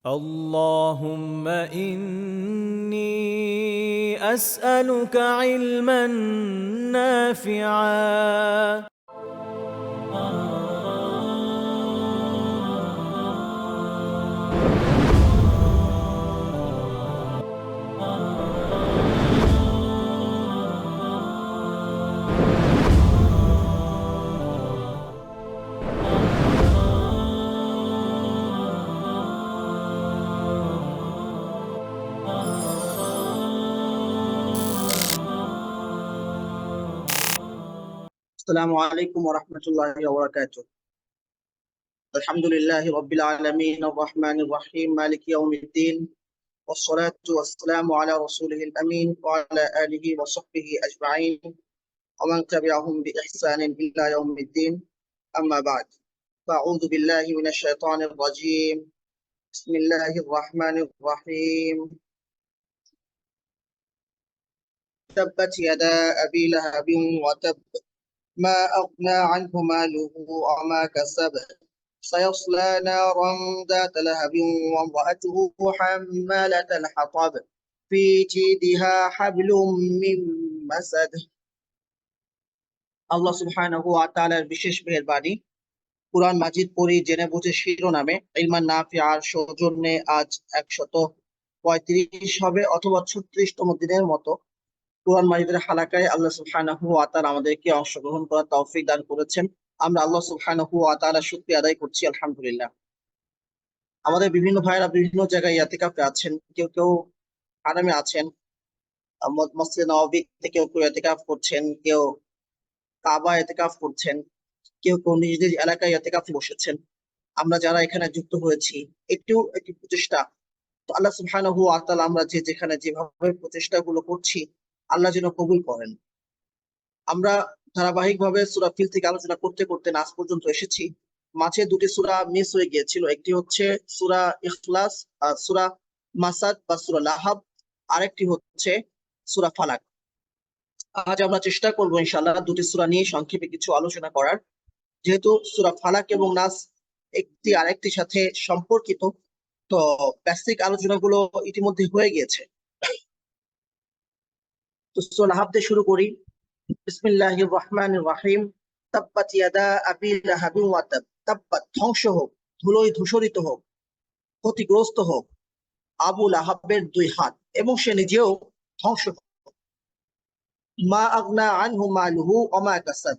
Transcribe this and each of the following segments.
اللهم إني أسألك علما نافعا. السلام عليكم ورحمة الله وبركاته. الحمد لله رب العالمين الرحمن الرحيم مالك يوم الدين، والصلاة والسلام على رسوله الأمين وعلى آله وصحبه أجمعين ومن تبعهم بإحسان إلى يوم الدين. أما بعد، فأعوذ بالله من الشيطان الرجيم. بسم الله الرحمن الرحيم. تبت يدا أبي لهب وتب، ما أغنى عنه ماله وما كسب، سيصلى نارا ذات لهب وامرأته حمالة الحطب في جيدها حبل من مسد। আল্লাহ সুবহানাহু ওয়া তাআলার বিশেষ মেহেরবানি। কুরআন মাজিদ পড়ি জেনে বুঝে শিরোনামে ইলমান নাফিআর সৌজন্যে আজ 135 হবে অথবা 36তম দিনের মতো কুরআন মাজিদের হালাকায় আল্লাহ সুবহানাহু ওয়া তাআলা আমাদেরকে অংশগ্রহণ করার তৌফিক দান করেছেন। আমরা আল্লাহ সুবহানাহু ওয়া তাআলার শুকরিয়া আদায় করছি, আলহামদুলিল্লাহ। আমাদের বিভিন্ন ভাইরা বিভিন্ন জায়গায় ইতিকাফে আছেন, কেউ কেউ হারামে আছেন, মসজিদে নববীতে কেউ কেউ ইতিকাফ করছেন, কেউ কাবা ইতিকাফ করছেন, কেউ কেউ নিজ নিজ এলাকায় ইতিকাফে বসেছেন। আমরা যারা এখানে যুক্ত হয়েছি একটি প্রচেষ্টা, তো আল্লাহ সুবহানাহু ওয়া তাআলা আমরা যে যেখানে যেভাবে প্রচেষ্টাগুলো করছি আল্লাহ যেন কবুল করেন। আমরা ধারাবাহিকভাবে সূরা ফিল থেকে আলোচনা করতে করতে আজ পর্যন্ত এসেছি। মাঝে দুটি সূরা মিস হয়ে গিয়েছিল, একটি হচ্ছে সূরা ইখলাস আর সূরা মাসাদ বা সূরা লাহাব, আরেকটি হচ্ছে সূরা ফালাক। আজ আমরা চেষ্টা করব ইনশাআল্লাহ দুটি সূরা নিয়ে সংক্ষেপে কিছু আলোচনা করার। যেহেতু সূরা ফালাক এবং নাস একটি আরেকটির সাথে সম্পর্কিত, তো বেসিক আলোচনাগুলো ইতিমধ্যে হয়ে গিয়েছে। তো সূরা লাহাব দিয়ে শুরু করি। বিসমিল্লাহির রহমানির রহিম। তাব্বাত ইয়াদা আবি লাহাবিন ওয়া তাব। তাব্বাত ধ্বংস হোক, ধুলোয় ধূসরিত হোক, ক্ষতিগ্রস্ত হোক আবু লাহাবের দুই হাত, এবং সে নিজেও ধ্বংস হোক। মা আগনা আনহু মালুহু ওয়া মা কাসাব,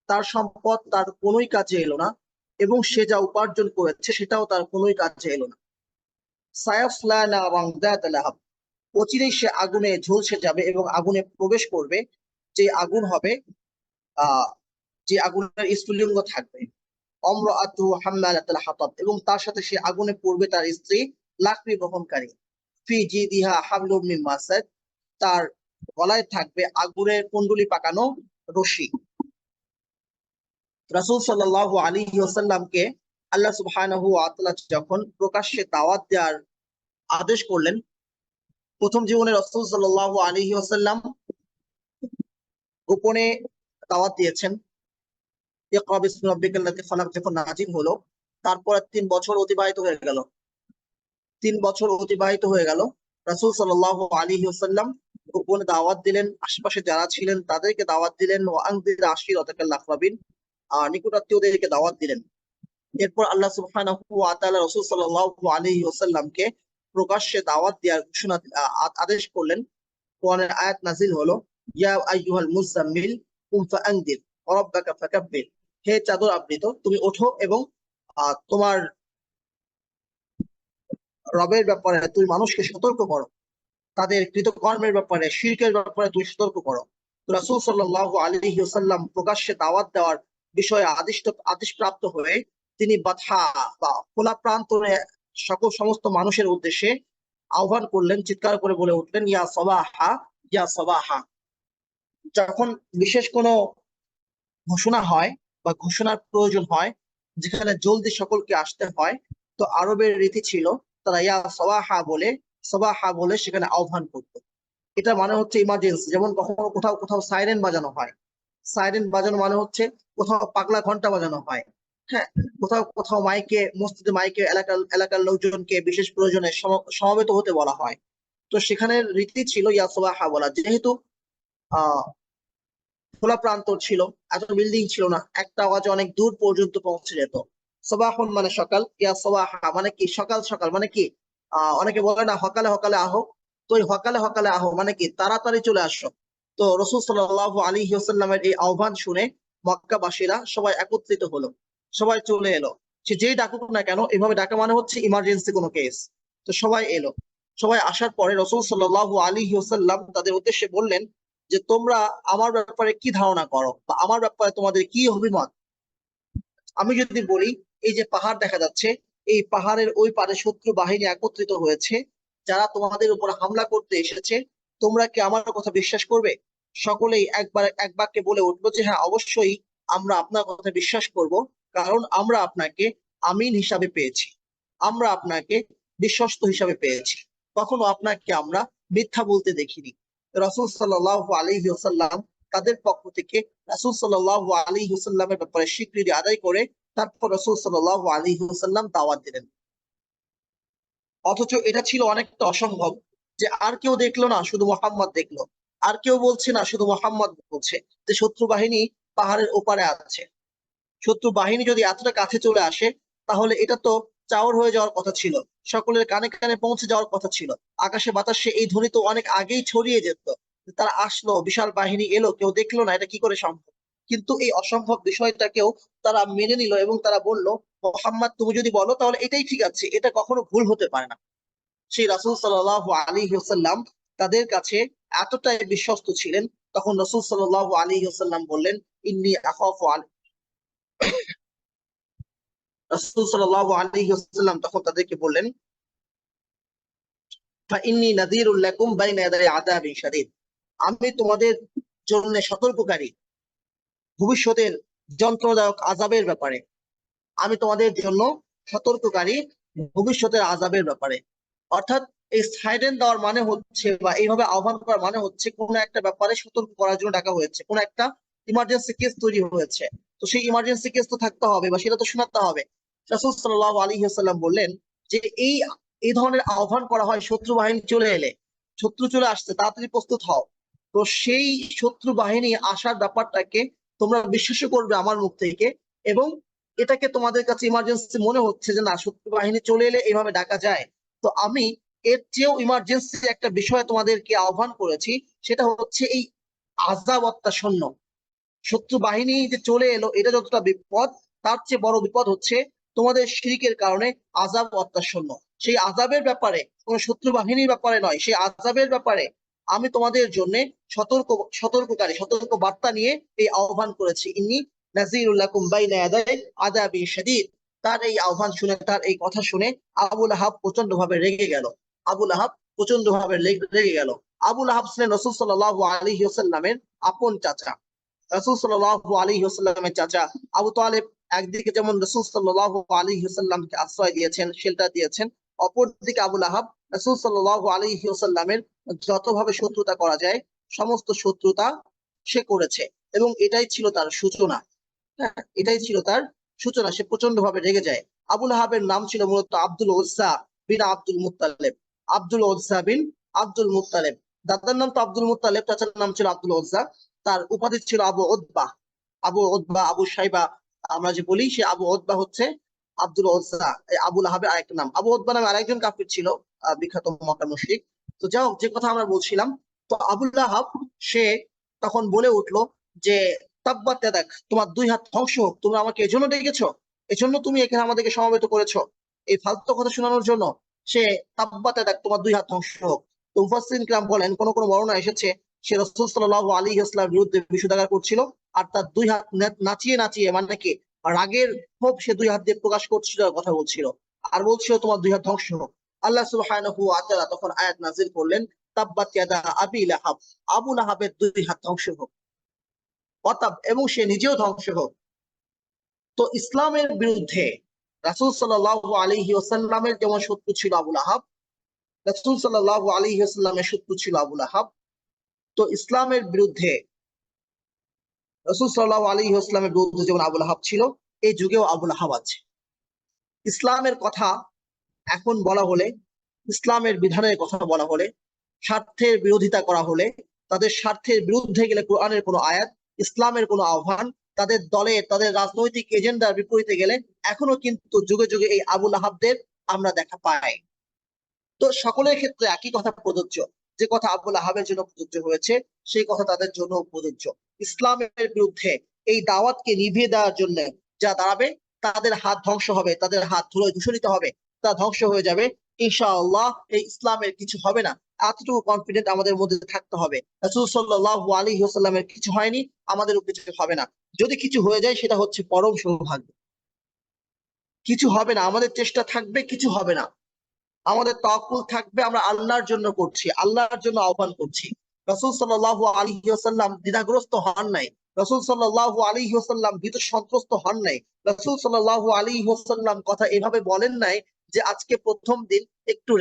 তার সম্পদ তার কোনোই কাজে এলো না, এবং সে যা উপার্জন করেছে সেটাও তার কোনোই কাজে এলো না। সায়াসলা নারান যাতা লাহাব, অচিরেই সে আগুনে ঝলসে যাবে এবং আগুনে প্রবেশ করবে, যে আগুন হবে যে আগুনের স্ফুলিঙ্গ থাকবে। অমরাতু হাম্মালাতুল হাতাব, এবং তার সাথে সে আগুনে পড়বে তার স্ত্রী লাকড়ি বহনকারী। ফি জিদিহা হাবলুম মিন মাসাদ, তার গলায় থাকবে আগুনের কুণ্ডলি পাকানো রশি। রাসূল সাল্লাল্লাহু আলাইহি ওয়াসাল্লামকে আল্লাহ সুবহানাহু ওয়া তাআলা যখন প্রকাশ্যে দাওয়াত দেওয়ার আদেশ করলেন, প্রথম জীবনে রাসূল সাল্লাল্লাহু আলাইহি ওয়াসাল্লাম গোপনে দাওয়াত দিয়েছেন। ইকরা বিসমি রাব্বিকাল্লাযী খালাক যখন নাযিল হলো, তারপর 3 বছর অতিবাহিত হয়ে গেল। 3 বছর অতিবাহিত হয়ে গেল, রাসূল সাল্লাল্লাহু আলাইহি ওয়াসাল্লাম গোপনে দাওয়াত দিলেন, আশেপাশে যারা ছিলেন তাদেরকে দাওয়াত দিলেন। ওয়া আনযির আশীরাতাকাল আকরাবিন, নিকটাত্মীয়দেরকে দাওয়াত দিলেন। এরপর আল্লাহ সুবহানাহু ওয়া তাআলা রাসূল সাল্লাল্লাহু আলাইহি ওয়াসাল্লামকে প্রকাশ্যে দাওয়াত দেওয়ার ঘোষণা আদেশ করলেন। কোরআনের আয়াত নাযিল হলো, ইয়া আইয়ুহাল মুযাম্মিল কুম ফাআনদির ওয়া রাব্বাকা ফাকাব্বির, হে চাদর আবৃত তুমি ওঠো এবং তোমার রবের ব্যাপারে তুমি মানুষকে সতর্ক করো, তাদের কৃতকর্মের ব্যাপারে শিরকের ব্যাপারে তুমি সতর্ক করো। রাসূল সাল্লাল্লাহু আলাইহি ওয়াসাল্লাম প্রকাশ্যে দাওয়াত দেওয়ার বিষয়ে আদেশ প্রাপ্ত হয়ে তিনি বাতহা বা খোলা প্রান্তরে সমস্ত মানুষের উদ্দেশ্যে আহ্বান করলেন, চিৎকার করে বলে উঠলেন, ইয়া সাবাহা ইয়া সাবাহা। যখন বিশেষ কোনো ঘোষণা হয় বা ঘোষণার প্রয়োজন হয়, যেখানে জলদি সকলকে আসতে হয়, তো আরবের রীতি ছিল তারা ইয়া সাবাহা বলে সেখানে আহ্বান করতো। এটা মানে হচ্ছে ইমার্জেন্সি। যেমন কখনো কোথাও সাইরেন বাজানো হয়, সাইরেন বাজানো মানে হচ্ছে কোথাও পাগলা ঘন্টা বাজানো হয়, হ্যাঁ, কোথাও কোথাও মাইকে, মসজিদে মাইকে এলাকার এলাকার লোকজনকে বিশেষ প্রয়োজনে সমবেত হতে বলা হয়। তো সেখানে রীতি ছিল ইয়া সুবাহা বলা, যেহেতু আহ খোলা প্রান্তর ছিল, এত বিল্ডিং ছিল না, একটা আওয়াজ অনেক দূর পর্যন্ত পৌঁছে যেত। সবাহুন মানে সকাল, ইয়া সবাহা মানে কি সকাল সকাল মানে কি, অনেকে বলে না হকালে হকালে আহো, তো এই হকালে হকালে আহো মানে কি তাড়াতাড়ি চলে আসো। তো রসুল সাল্লাল্লাহু আলাইহি ওয়াসাল্লামের এই আহ্বান শুনে মক্কাবাসীরা সবাই একত্রিত হলো, সবাই চলে এলো। সে যেই ডাকুক না কেন, এভাবে ডাকা মানে হচ্ছে ইমার্জেন্সি কোনো কেস। তো সবাই এলো, সবাই আসার পরে রসুল সাল্লাল্লাহু আলাইহি ওয়াসাল্লাম তাদের উদ্দেশ্যে বললেন যে তোমরা আমার ব্যাপারে কি ধারণা করো বা আমার ব্যাপারে তোমাদের কি অভিমত। আমি যদি বলি, এই যে পাহাড় দেখা যাচ্ছে, এই পাহাড়ের ওই পারে শত্রু বাহিনী একত্রিত হয়েছে, যারা তোমাদের উপর হামলা করতে এসেছে, তোমরা কি আমার কথা বিশ্বাস করবে? সকলেই একবার এক বাক্যে বলে উঠলো যে হ্যাঁ, অবশ্যই আমরা আপনার কথা বিশ্বাস করব, কারণ আমরা আপনাকে আমিন হিসাবে পেয়েছি, আমরা আপনাকে বিশ্বস্ত হিসাবে পেয়েছি, কখনো আপনাকে আমরা মিথ্যা বলতে দেখিনি। রাসূল সাল্লাল্লাহু আলাইহি ওয়াসাল্লাম তাদের পক্ষ থেকে রাসূল সাল্লাল্লাহু আলাইহি ওয়াসাল্লামের ব্যাপারে স্বীকৃতি আদায় করে তারপর রাসূল সাল্লাল্লাহু আলাইহি ওয়াসাল্লাম দাওয়াত দিলেন। অথচ এটা ছিল অনেকটা অসম্ভব যে আর কেউ দেখলো না, শুধু মুহাম্মদ দেখলো, আর কেউ বলছে না, শুধু মুহাম্মদ বলছে যে শত্রু বাহিনী পাহাড়ের ওপারে আছে। শত্রু বাহিনী যদি এতটা কাছে চলে আসে, তাহলে এটা তো চাওর হয়ে যাওয়ার কথা ছিল, সকলের কানে কানে পৌঁছে যাওয়ার কথা ছিল, আকাশে বাতাসে এই ধ্বনি তো অনেক আগেই ছড়িয়ে যেত। তারা আসলো, বিশাল বাহিনী এলো, কেউ দেখলো না, এটা কি করে সম্ভব? কিন্তু এই অসম্ভব বিষয়টাকেও তারা মেনে নিল এবং তারা বলল, মোহাম্মদ তুমি যদি বলো তাহলে এটাই ঠিক আছে, এটা কখনো ভুল হতে পারে না। সেই রাসূল সাল্লাল্লাহু আলাইহি ওয়াসাল্লাম তাদের কাছে এতটাই বিশ্বস্ত ছিলেন, তখন রাসূল সাল্লাল্লাহু আলাইহি ওয়াসাল্লাম বললেন, ইন্নী আখাফু রাসূল সাল্লাল্লাহু আলাইহি ওয়াসাল্লাম তখন তাদেরকে বললেন, ফাইন্নী নাযীরুল লাকুম বাইনা ইয়াদাই আযাবিন শাদীদ, আমি তোমাদের জন্য সতর্ককারী ভবিষ্যতের যন্ত্রণাদায়ক আযাবের ব্যাপারে, আমি তোমাদের জন্য সতর্ককারী ভবিষ্যতের আযাবের ব্যাপারে। অর্থাৎ এই সাইরেন দেওয়ার মানে হচ্ছে বা এইভাবে আহ্বান করার মানে হচ্ছে কোনো একটা ব্যাপারে সতর্ক করার জন্য ডাকা হয়েছে, কোনো একটা ইমার্জেন্সি কেস তৈরি হয়েছে, তো সেই ইমার্জেন্সি কেস তো থাকতে হবে বা সেটা তো শোনাতে হবে। রাসূল সাল্লাল্লাহু আলাইহি ওয়াসাল্লাম বললেন যে এই এই ধরনের আহ্বান করা হয় শত্রু বাহিনী চলে এলে, শত্রু চলে আসছে, তাড়াতাড়ি প্রস্তুত হও। তো সেই শত্রু বাহিনী আসার ব্যাপারটাকে তোমরা বিশ্বাস করবে আমার মুখ থেকে, এবং এটাকে তোমাদের কাছে ইমার্জেন্সি মনে হচ্ছে যে না, শত্রু বাহিনী চলে এলে এইভাবে ডাকা যায়, তো আমি এর চেয়েও ইমার্জেন্সি একটা বিষয়ে তোমাদেরকে আহ্বান করেছি, সেটা হচ্ছে এই আযাব অত্যাসন্ন। শত্রু বাহিনী যে চলে এলো এটা যতটা বিপদ, তার চেয়ে বড় বিপদ হচ্ছে তোমাদের শিরকের কারণে আযাব অত্যাসন্ন। সেই আযাবের ব্যাপারে, কোন শত্রু বাহিনীর ব্যাপারে নয়, সেই আযাবের ব্যাপারে আমি তোমাদের জন্য সতর্ককারী, সতর্ক বার্তা নিয়ে এই আহ্বান করেছি। ইন্নী নাযীরুল লাকুম বাইনা ইয়াদাই আযাবিন শাদীদ। তার এই আহ্বান শুনে, তার এই কথা শুনে আবু লাহাব প্রচন্ড ভাবে রেগে গেল। আবু লাহাব প্রচন্ড ভাবে রেগে গেল। আবু লাহাব ছিলেন রাসূল সাল্লাল্লাহু আলাইহি ওয়াসাল্লামের আপন চাচা। রাসূল সাল্লাল্লাহু আলাইহি ওয়াসাল্লামের চাচা আবু তালেব একদিকে যেমন রাসূল সাল্লাল্লাহু আলাইহি ওয়াসাল্লামকে আশ্রয় দিয়েছেন, শেল্টার দিয়েছেন, অপরদিকে আবু লাহাব রাসূল সাল্লাল্লাহু আলাইহি ওয়াসাল্লামের যতভাবে শত্রুতা করা যায় সমস্ত শত্রুতা সে করেছে, এবং এটাই ছিল তার সূচনা। হ্যাঁ, এটাই ছিল তার সূচনা। সে প্রচন্ড ভাবে রেগে যায়। আবু লাহাবের নাম ছিল মূলত আব্দুল উজ্জা বিন আব্দুল মুত্তালিব। আব্দুল উজ্জা বিন আব্দুল মুত্তালিব, দাদার নাম তো আব্দুল মুত্তালিব, চাচার নাম ছিল আব্দুল উজ্জা। তার উপাধি ছিল আবু উতবা। আবু উতবা, আবু সাইবা আমরা যে বলি, সে আবু উতবা হচ্ছে আব্দুল উজ্জা, আবু লাহাবের আরেকটা নাম। আবু উতবা নামে আরেকজন কাফির ছিল, বিখ্যাত মক্কার মুশরিক। তো যাই হোক, যে কথা আমরা বলছিলাম, তো আবু লাহাব সে তখন বলে উঠলো যে তাব্বাত ইয়াদাক, তোমার দুই হাত ধ্বংস হোক, তুমি আমাকে এজন্য ডেকেছো, এজন্য তুমি এখানে আমাদেরকে সমবেত করেছো এই ফালতু কথা শোনানোর জন্য? সে তাব্বাত ইয়াদাক, তোমার দুই হাত ধ্বংস হোক। তো মুফাসসিরিন কিরাম বলেন, কোন কোন বর্ণনা এসেছে সে রাসূল সাল্লাল্লাহু আলাইহি ওয়াসাল্লামের বিরুদ্ধে বিষোদ্গার করছিল, আর তার দুই হাত নাচিয়ে নাচিয়ে, মানে কি রাগের ক্ষোভ সে দুই হাত দিয়ে প্রকাশ করছিল, কথা বলছিল আর বলছিল তোমার দুই হাত ধ্বংস হোক। আল্লাহ সুবহানাহু ওয়া তাআলা তখন আয়াত নাযিল করলেন, তাব্বাত ইয়াদা আবি লাহাব, আবু লাহাবের দুই হাত ধ্বংস হোক, অতঃ এবং সে নিজেও ধ্বংস হোক। তো ইসলামের বিরুদ্ধে রাসূল সাল্লাল্লাহু আলাইহি ওয়াসাল্লামের যেমন শত্রু ছিল আবু লাহাব, রাসূল সাল্লাল্লাহু আলাইহি ওয়াসাল্লামের শত্রু ছিল আবু লাহাব, তো ইসলামের বিরুদ্ধে রাসূল সাল্লাল্লাহু আলাইহি ওয়াসাল্লামের বিরুদ্ধে যেমন আবু লাহাব ছিল, এই যুগেও আবুল আহাব আছে। ইসলামের কথা এখন বলা হলে, ইসলামের বিধানের কথা বলা হলে, স্বার্থের বিরোধিতা করা হলে, তাদের স্বার্থের বিরুদ্ধে গেলে কোরআনের কোনো আয়াত, ইসলামের কোনো আহ্বান, তাদের দলে তাদের রাজনৈতিক এজেন্ডার বিপরীতে গেলে এখনো কিন্তু যুগে যুগে এই আবুল আহাবদের আমরা দেখা পাই। তো সকলের ক্ষেত্রে একই কথা প্রযোজ্য, যে কথা আবুল আহাবের জন্য প্রযোজ্য হয়েছে সেই কথা তাদের জন্য প্রযোজ্য। ইসলামের বিরুদ্ধে এই দাওয়াতকে নিভিয়ে দেওয়ার জন্য যা দাঁড়াবে তাদের হাত ধ্বংস হবে, তাদের হাত ধুলোয় দূষণিত হবে, তা ধ্বংস হয়ে যাবে ইনশাআল্লাহ। এই ইসলামের কিছু হবে না, এতটুকু কনফিডেন্ট আমাদের মধ্যে থাকতে হবে। রাসূল সাল্লাল্লাহু আলাইহি ওয়াসাল্লামের কিছু হয়নি, আমাদেরও কিছু হবে না। যদি কিছু হয়ে যায় সেটা হচ্ছে পরম সৌভাগ্য। কিছু হবে না, আমাদের চেষ্টা থাকবে, কিছু হবে না, আমাদের তাওয়াক্কুল থাকবে, আমরা আল্লাহর জন্য করছি, আল্লাহর জন্য আহ্বান করছি। রাসূল সাল্লাল্লাহু আলাইহি ওয়াসাল্লাম দ্বিধাগ্রস্ত হন নাই, রাসূল সাল্লাল্লাহু আলাইহি ওয়াসাল্লাম ভীত সন্ত্রস্ত হন নাই, রাসূল সাল্লাল্লাহু আলাইহি ওয়াসাল্লাম কথা এভাবে বলেন নাই যে আজকে প্রথম দিন একটু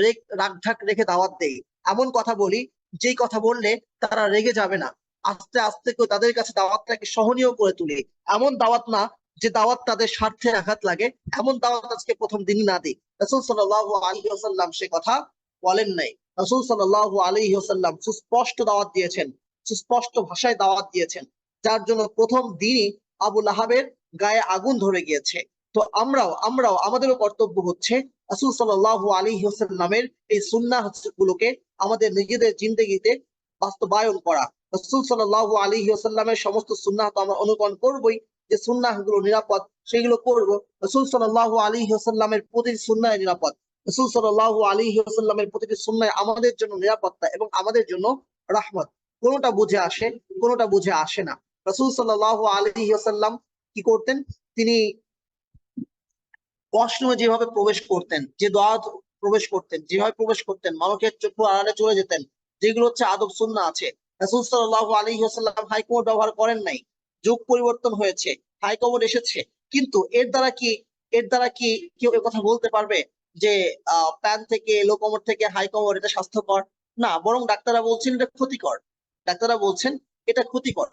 রাগঢাক রেখে দাওয়াত দেই, এমন কথা বলি যেই কথা বললে তারা রেগে যাবে না, আস্তে আস্তে করে তাদের কাছে দাওয়াতটাকে সহনীয় করে তুলি, এমন দাওয়াত না যে দাওয়াত তাদের স্বার্থে আঘাত লাগে, এমন দাওয়াত আজকে প্রথম দিনই না দিই। রাসূল সাল্লাল্লাহু আলাইহি ওয়াসাল্লাম সে কথা বলেন নাই। রাসূল সাল্লাল্লাহু আলাইহি ওয়াসাল্লাম সুস্পষ্ট দাওয়াত দিয়েছেন, সুস্পষ্ট ভাষায় দাওয়াত দিয়েছেন, যার জন্য প্রথম দিনই আবুল আহাবের গায়ে আগুন ধরে গিয়েছে। তো আমরাও আমাদেরও কর্তব্য হচ্ছে রাসূল সাল্লাল্লাহু আলাইহি ওয়াসাল্লামের এই সুন্নাহ গুলোকে আমাদের নিজেদের জিন্দেগিতে বাস্তবায়ন করা। রাসূল সাল্লাল্লাহু আলাইহি ওয়াসাল্লামের সমস্ত সুন্নাহ তো আমরা অনুকরণ করবই, যে সুন্নাহ গুলো নিরাপদ সেগুলো করব। রাসূল সাল্লাল্লাহু আলাইহি ওয়াসাল্লামের প্রতিটি সুন্নাহ নিরাপদ, রাসূল সাল্লাল্লাহু আলাইহি ওয়াসাল্লামের প্রতিটি সুন্নাহ আমাদের জন্য নিরাপত্তা এবং আমাদের জন্য রাহমত। কোনটা বুঝে আসে, কোনটা বুঝে আসে না। রাসূল সাল্লাল্লাহু আলাইহি ওয়াসাল্লাম কি করতেন, তিনি ওয়াশরুমে যেভাবে প্রবেশ করতেন, যে দোয়া প্রবেশ করতেন, যেভাবে প্রবেশ করতেন, মানুষের চক্ষু আড়ালে চলে যেতেন, যেগুলো হচ্ছে আদব সুন্নাহ আছে। রাসূল সাল্লাল্লাহু আলাইহি ওয়াসাল্লাম হাইকমোড ব্যবহার করেন নাই, যুগ পরিবর্তন হয়েছে, হাইকমোড এসেছে, কিন্তু এর দ্বারা কি কেউ কথা বলতে পারবে যে প্যান থেকে লো কমোড থেকে হাই কমোড এটা স্বাস্থ্যকর? না, বরং ডাক্তাররা বলছেন এটা ক্ষতিকর, ডাক্তাররা বলছেন এটা ক্ষতিকর।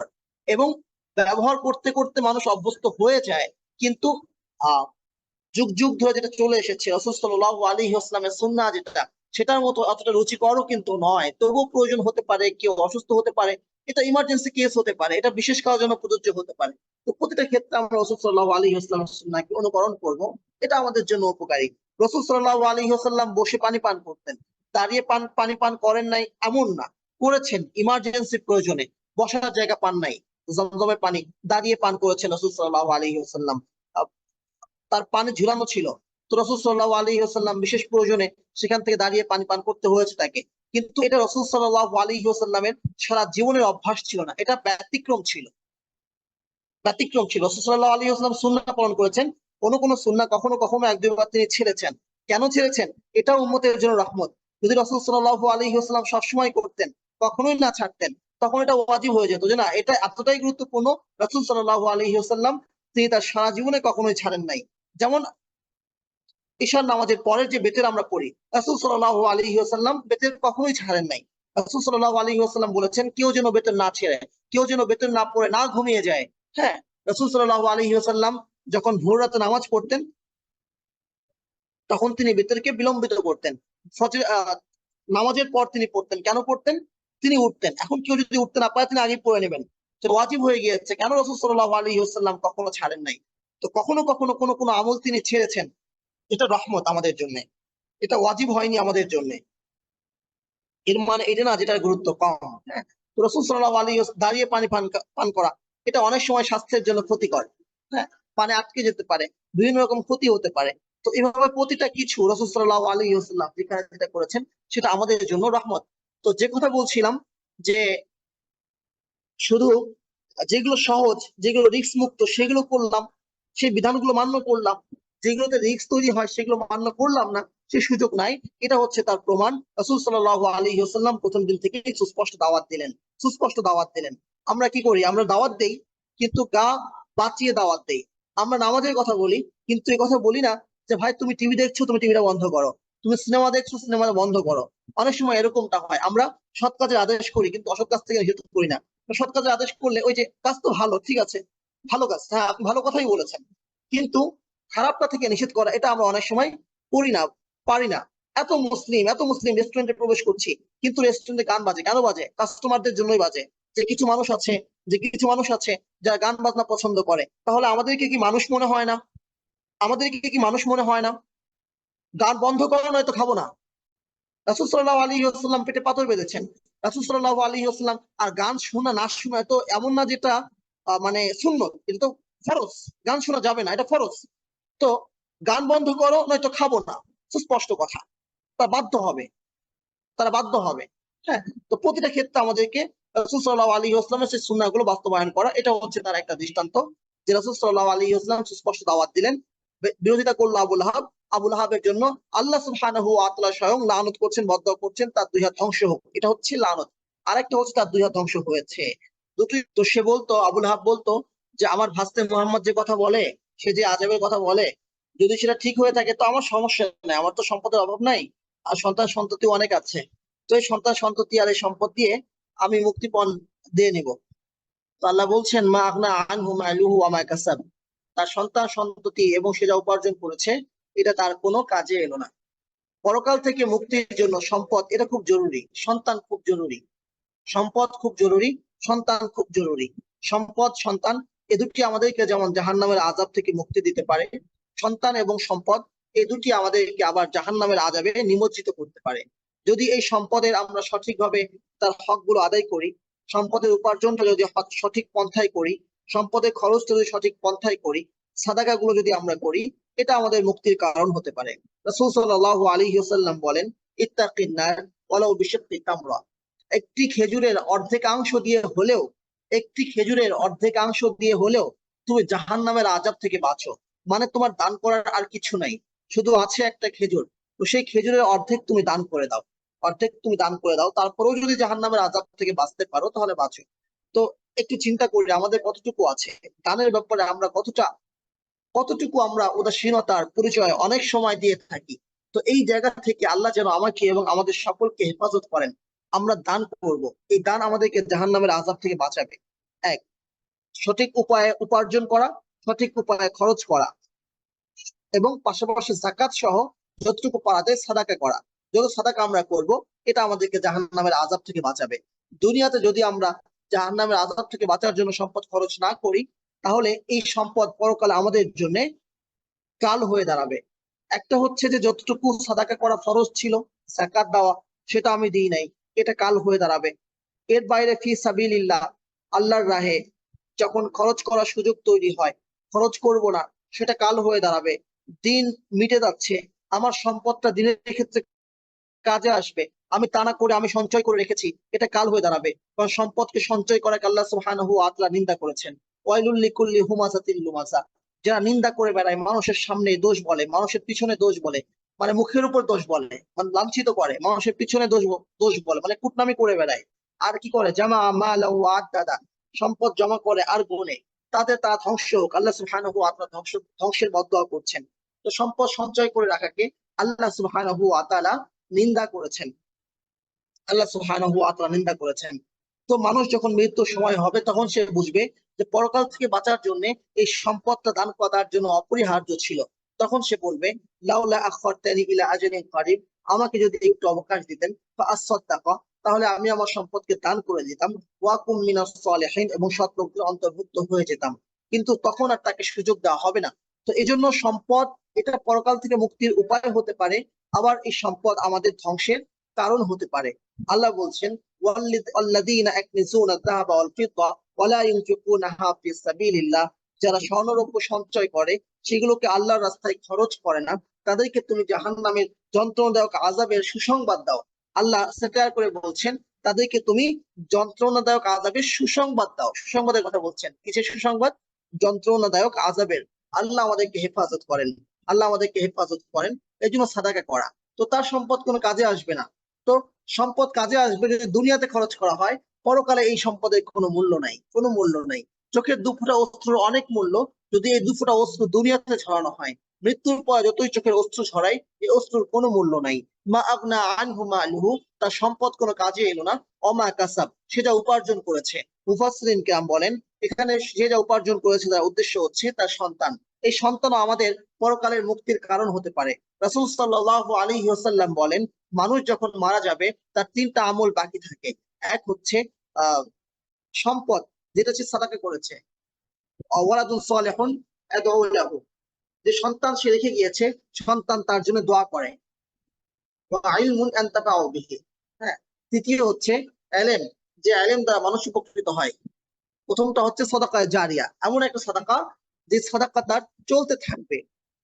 এবং ব্যবহার করতে করতে মানুষ অভ্যস্ত হয়ে যায়, কিন্তু আহ যুগ যুগ ধরে যেটা চলে এসেছে রাসূল সাল্লাল্লাহু আলাইহি ওয়াসাল্লামের সুন্নাহ যেটা, সেটার মতো অতটা রুচিকরও কিন্তু নয়। তবুও প্রয়োজন হতে পারে, কেউ অসুস্থ হতে পারে, এটা ইমার্জেন্সি কেস হতে পারে, এটা বিশেষ কারোর জন্য প্রযোজ্য হতে পারে। তো প্রতিটা ক্ষেত্রে আমরা রাসূল সাল্লাল্লাহু আলাইহি ওয়াসাল্লামের সুন্নাহকে অনুকরণ করব, এটা আমাদের জন্য উপকারী। রাসূল সাল্লাল্লাহু আলাইহি ওয়াসাল্লাম বসে পানি পান করতেন, দাঁড়িয়ে পানি পান করেন নাই এমন না, করেছেন ইমার্জেন্সি প্রয়োজনে, বসার জায়গা পান নাই, জমজমের পানি দাঁড়িয়ে পান করেছেন রাসূল সাল্লাল্লাহু আলাইহি ওয়াসাল্লাম। তার পানি ঝুলানো ছিল, তো রাসূল সাল্লাল্লাহু আলাইহি ওয়াসাল্লাম বিশেষ প্রয়োজনে সেখান থেকে দাঁড়িয়ে পানি পান করতে হয়েছে তাকে। কিন্তু এটা রাসূল সাল্লাল্লাহু আলাইহি ওয়াসাল্লামের সারা জীবনের অভ্যাস ছিল না, এটা ব্যতিক্রম ছিল, ব্যতিক্রম ছিল। রাসূল সাল্লাল্লাহু আলাইহি ওয়াসাল্লাম সুন্নাহ পালন করেছেন, কোন সুন্নাহ কখনো কখনো এক দুইবার তিনি ছেড়েছেন। কেন ছেড়েছেন? এটা উম্মতের জন্য রহমত। যদি রাসূল সাল্লাল্লাহু আলাইহি ওয়াসাল্লাম সবসময় করতেন, কখনোই না ছাড়তেন, তখন এটা ওয়াজিব হয়ে যেত যে না, এটা এতটাই গুরুত্বপূর্ণ, রাসূল সাল্লাল্লাহু আলাইহি ওয়াসাল্লাম তিনি তার সারা জীবনে কখনোই ছাড়েন নাই। যেমন ঈশার নামাজের পরের যে বেতের আমরা পড়ি, রাসূল সাল্লাল্লাহু আলাইহি ওয়াসাল্লাম বেতের কখনোই ছাড়েন নাই। রাসূল সাল্লাল্লাহু আলাইহি ওয়াসাল্লাম বলেছেন কেউ যেন বেতের না ছেড়ে, কেউ যেন বেতের না পড়ে না ঘুমিয়ে যায়। হ্যাঁ, রাসূল সাল্লাল্লাহু আলাইহি ওয়াসাল্লাম যখন ভোর রাতে নামাজ পড়তেন তখন তিনি বেতেরকে বিলম্বিত করতেন, ফজর নামাজের পর তিনি পড়তেন। কেন পড়তেন? তিনি উঠতেন, এখন কেউ যদি উঠতে না পারে তিনি আগেই পড়ে নেবেন, তো ওয়াজিব হয়ে গিয়েছে। কেন রাসূল সাল্লাল্লাহু আলাইহি ওয়াসাল্লাম কখনো ছাড়েন নাই? তো কখনো কখনো কোনো আমল তিনি ছেড়েছেন, এটা রহমত আমাদের জন্য, এটা ওয়াজিব হয়নি আমাদের জন্য, এর মানে এটা না যেটার গুরুত্ব কম। হ্যাঁ, তো রাসূল সাল্লাল্লাহু আলাইহি ওয়াসাল্লাম দাঁড়িয়ে পানি পান করা, এটা অনেক সময় স্বাস্থ্যের জন্য ক্ষতিকর। হ্যাঁ, পানি আটকে যেতে পারে, বিভিন্ন রকম ক্ষতি হতে পারে। তো এভাবে প্রতিটা কিছু রাসূল সাল্লাল্লাহু আলাইহি ওয়াসাল্লাম যেখানে যেটা করেছেন সেটা আমাদের জন্য রহমত। তো যে কথা বলছিলাম যে শুধু যেগুলো সহজ, যেগুলো রিস্ক মুক্ত সেগুলো করলাম, সেই বিধানগুলো মান্য করলাম, যেগুলোতে রিস্ক তৈরি হয় সেগুলো মান্য করলাম না, সে সুযোগ নাই। এটা হচ্ছে তার প্রমাণ। রাসূল সাল্লাল্লাহু আলাইহি ওয়াসাল্লাম প্রথম দিন থেকে সুস্পষ্ট দাওয়াত দিলেন, সুস্পষ্ট দাওয়াত দিলেন। আমরা কি করি? আমরা দাওয়াত দেই কিন্তু গা বাঁচিয়ে দাওয়াত দেই। আমরা নামাজের কথা বলি কিন্তু এই কথা বলি না যে ভাই তুমি টিভি দেখছো, তুমি টিভিটা বন্ধ করো, তুমি সিনেমা দেখছো, সিনেমাটা বন্ধ করো। অনেক সময় এরকমটা হয়, আমরা সৎ কাজের আদেশ করি কিন্তু অসৎ কাজ থেকে নিষেধ করি না। সৎ কাজের আদেশ করলে ওই যে কাজ তো ভালো, ঠিক আছে, ভালো কাজ, হ্যাঁ আপনি ভালো কথাই বলেছেন, কিন্তু খারাপটা থেকে নিষেধ করা এটা আমরা অনেক সময় করি না, পারি না। এত মুসলিম রেস্টুরেন্টে প্রবেশ করছি, কিন্তু রেস্টুরেন্টে গান বাজে। কেন বাজে? কাস্টমারদের জন্যই বাজে। যে কিছু মানুষ আছে যারা গান বাজনা পছন্দ করে। তাহলে আমাদেরকে কি মানুষ মনে হয় না? আমাদেরকে কি মানুষ মনে হয় না? গান বন্ধ করো, নয়তো খাবো না। রাসূল সাল্লাল্লাহু আলাইহি ওয়াসাল্লাম পেটে পাথর বেঁধেছেন। রাসূল সাল্লাল্লাহু আলাইহি ওয়াসাল্লাম আর গান শোনা না শোনা তো এমন না যেটা মানে সুন্নত, এটা তো ফরজ। গান শোনা যাবে না, এটা ফরজ। তো গান বন্ধ করো, নয়তো খাবো না। সুস্পষ্ট কথা। তা বাধ্য হবে, তারা বাধ্য হবে। হ্যাঁ, তো প্রতিটা ক্ষেত্রে আমাদেরকে রাসূল সাল্লাল্লাহু আলাইহি ওয়াসাল্লামের সেই সুন্নাহগুলো বাস্তবায়ন করা, এটা হচ্ছে তার একটা দৃষ্টান্ত। যে রাসূল সাল্লাল্লাহু আলাইহি ওয়াসাল্লাম সুস্পষ্ট দাওয়াত দিলেন, বিরোধিতা করলো আবু লাহাব। আবু লাহাবের জন্য আল্লাহ সুবহানাহু ওয়া তাআলা স্বয়ং লানত করছেন, বদদোয়া করছেন, তার দুই হাত ধ্বংস হোক। এটা হচ্ছে লানত। আরেকটা হচ্ছে তার দুই হাত ধ্বংস হয়েছে। দুটোই তো। সে বলতো, আবু লাহাব বলতো যে আমার ভাস্তে মুহাম্মদ যে কথা বলে, সে যে আযাবের কথা বলে, যদি সেটা ঠিক হয়ে থাকে তো আমার সমস্যা নাই, আমার তো সম্পদের অভাব নাই, আর সন্তান সন্ততি অনেক আছে। তো এই সন্তান সন্ততি আর এই সম্পদ দিয়ে আমি মুক্তিপণ দিয়ে নিব। তো আল্লাহ বলছেন, মা আগনা আনহু মালুহু ওয়া মা কাসাব। তার সন্তান সন্ততি এবং সে যা উপার্জন করেছে, এটা তার কোনো কাজে এলো না। পরকাল থেকে মুক্তির জন্য সম্পদ এটা খুব জরুরি, সন্তান খুব জরুরি। সম্পদ খুব জরুরি, সন্তান খুব জরুরি। সম্পদ, সন্তান এ দুটি আমাদেরকে যেমন জাহান্নামের আযাব থেকে মুক্তি দিতে পারে, সন্তান এবং সম্পদ এই দুটি আমাদেরকে আবার জাহান্নামের আযাবে নিমজ্জিত করতে পারে। যদি এই সম্পদের আমরা সঠিকভাবে তার হকগুলো আদায় করি, সম্পদের উপার্জনটা যদি সঠিক পন্থায় করি, সম্পদের খরচটা যদি সঠিক পন্থায় করি, সাদাকাগুলো যদি আমরা করি, এটা আমাদের মুক্তির কারণ হতে পারে। রাসূল সাল্লাল্লাহু আলাইহি ওয়াসাল্লাম বলেন, ইত্তাকিন নার ওয়ালাউ বিশিক্কি তামরা। একটি খেজুরের অর্ধেকাংশ দিয়ে হলেও, একটি খেজুরের অর্ধেকাংশ দিয়ে হলেও তুমি জাহান্নামের আযাব থেকে বাঁচো। মানে তোমার দান করার আর কিছু নাই, শুধু আছে একটা খেজুর। তো সেই খেজুরের অর্ধেক তুমি দান করে দাও, অর্ধেক তুমি দান করে দাও, তারপরেও যদি জাহান্নামের আযাব থেকে বাঁচতে পারো তাহলে বাঁচো। তো একটু চিন্তা করি আমাদের কতটুকু আছে দানের ব্যাপারে, আমরা কতটুকু আমরা উদাসীনতার পরিচয় অনেক সময় দিয়ে থাকি। তো এই জায়গা থেকে আল্লাহ যেন আমাকে এবং আমাদের সকলকে হেফাজত করেন। আমরা দান করব, এই দান আমাদেরকে জাহান্নামের আযাব থেকে বাঁচাবে। এক, সঠিক উপায়ে উপার্জন করা, সঠিক উপায়ে খরচ করা, এবং পাশাপাশি যাকাত সহ যতটুকু পারা যায় সাদাকা করা। যত সাদাকা আমরা করব, এটা আমাদেরকে জাহান্নামের আযাব থেকে বাঁচাবে। দুনিয়াতে যদি আমরা জাহান্নামের আযাব থেকে বাঁচার জন্য সম্পদ খরচ না করি, তাহলে এই সম্পদ পরকালে আমাদের জন্য কাল হয়ে দাঁড়াবে। একটা হচ্ছে যে যতটুকু সাদাকা করা ফরজ ছিল, যাকাত দেওয়া, সেটা আমি দিই নাই, এটা কাল হয়ে দাঁড়াবে। এর বাইরে ফি সাবিলিল্লাহ, আল্লাহর রাহে যখন খরচ করার সুযোগ তৈরি হয়, খরচ করব না, সেটা কাল হয়ে দাঁড়াবে। দিন মিটে যাচ্ছে, আমার সম্পদটা দিনের ক্ষেত্রে কাজে আসবে, আমি তা না করে আমি সঞ্চয় করে রেখেছি, এটা কাল হয়ে দাঁড়াবে। কারণ সম্পদকে সঞ্চয় করাকে আল্লাহ সুবহানাহু ওয়া তাআলা নিন্দা করেছেন। ওয়াইলুল লিকুল্লি হুমাযাতিল লুমাযা। যারা নিন্দা করে বেড়ায়, মানুষের সামনে দোষ বলে, মানুষের পিছনে দোষ বলে, মানে মুখের উপর দোষ বলে, মানে লাঞ্ছিত করে, মানুষের পিছনে দোষ বলে, মানে কুটনামি করে বেড়ায়। আর কি করে? জামা মালাহু ওয়া আদ্দাদা। সম্পদ জমা করে আর গুনে, তাদের তা ধ্বংস হোক। আল্লাহ সুবহানাহু ওয়া তাআলা ধ্বংসের বদদোয়া করছেন। তো সম্পদ সঞ্চয় করে রাখাকে আল্লাহ সুবহানাহু ওয়া তাআলা নিন্দা করেছেন, আল্লাহ সুবহানাহু ওয়া তাআলা নিন্দা করেছেন। তো মানুষ যখন মৃত্যুর সময় হবে, তখন সে বুঝবে যে পরকাল থেকে বাঁচার জন্য এই সম্পদটা দান করা তার জন্য অপরিহার্য ছিল। তখন সে বলবে, লাউলা আখখারতানি ইলা আজালিন কারিব। আমাকে যদি একটু অবকাশ দিতেন, ফাআসাদদাকা, তাহলে আমি আমার সম্পদকে দান করে দিতাম, ওয়া কুম মিনাস সালিহিন, এবং সৎ লোকদের অন্তর্ভুক্ত হয়ে যেতাম। কিন্তু তখন আর তাকে সুযোগ দেওয়া হবে না। তো এজন্য সম্পদ এটা পরকাল থেকে মুক্তির উপায় হতে পারে, আবার এই সম্পদ আমাদের ধ্বংসের কারণ হতে পারে। আল্লাহ বলছেন, ওয়াল্লাযীনা ইয়াকনিজুনা আয-যাহাবা ওয়াল ফিদ্দা ওয়া লা ইউনফিকুনাহা ফি সাবিলিল্লাহ। যারা স্বর্ণরৌপ্য সঞ্চয় করে, সেগুলোকে আল্লাহর রাস্তায় খরচ করে না, তাদেরকে তুমি জাহান্নামের যন্ত্রণাদায়ক আযাবের সুসংবাদ দাও। আল্লাহ সেটার করে বলছেন, তাদেরকে তুমি যন্ত্রণাদায়ক আযাবের সুসংবাদ দাও। সুসংবাদের কথা বলছেন, কিসের সুসংবাদ? যন্ত্রণাদায়ক আযাবের। আল্লাহ আমাদেরকে হেফাজত করেন, আল্লাহ আমাদেরকে হেফাজত করেন। এই জন্য সাদাকা করা। তো তার সম্পদ কোনো কাজে আসবে না। তো সম্পদ কাজে আসবে যদি দুনিয়াতে খরচ করা হয়, পরকালে এই সম্পদের কোনো মূল্য নাই, কোনো মূল্য নাই। চোখের দুফোঁটা অশ্রুর অনেক মূল্য, যদি এই দুফোঁটা অশ্রু দুনিয়াতে ছড়ানো হয়। মৃত্যুর পর যতই চোখের অশ্রু ছড়াই, এই অশ্রুর কোনো মূল্য নাই। মা আগনা আনহু মালুহু, তার সম্পদ কোনো কাজে এলো না। অমা কাসাব, সে যা উপার্জন করেছে। মুফাসসিরিন কিরাম বলেন, এখানে সে যা উপার্জন করেছে তার উদ্দেশ্য হচ্ছে তার সন্তান। এই সন্তানও আমাদের পরকালের মুক্তির কারণ হতে পারে। রাসূল সাল্লাল্লাহু আলাইহি ওয়াসাল্লাম বলেন, মানুষ যখন মারা যাবে তার 3টা আমল বাকি থাকে। এক হচ্ছে সম্পদ, যেটা সে সাদাকা করেছে, ওয়ালাদুন সালিহুন ইয়াদউ লাহু, যে সন্তান সে রেখে গিয়েছে, সন্তান তার জন্য দোয়া করে, ওয়া ইলমুন ইয়ানতাফাউ বিহি। হ্যাঁ, তৃতীয় হচ্ছে ইলম, যে ইলম দ্বারা মানুষ উপকৃত হয়। প্রথমটা হচ্ছে সাদাকা জারিয়া, এমন একটা সাদাকা যে সাদাকা তার চলতে থাকবে।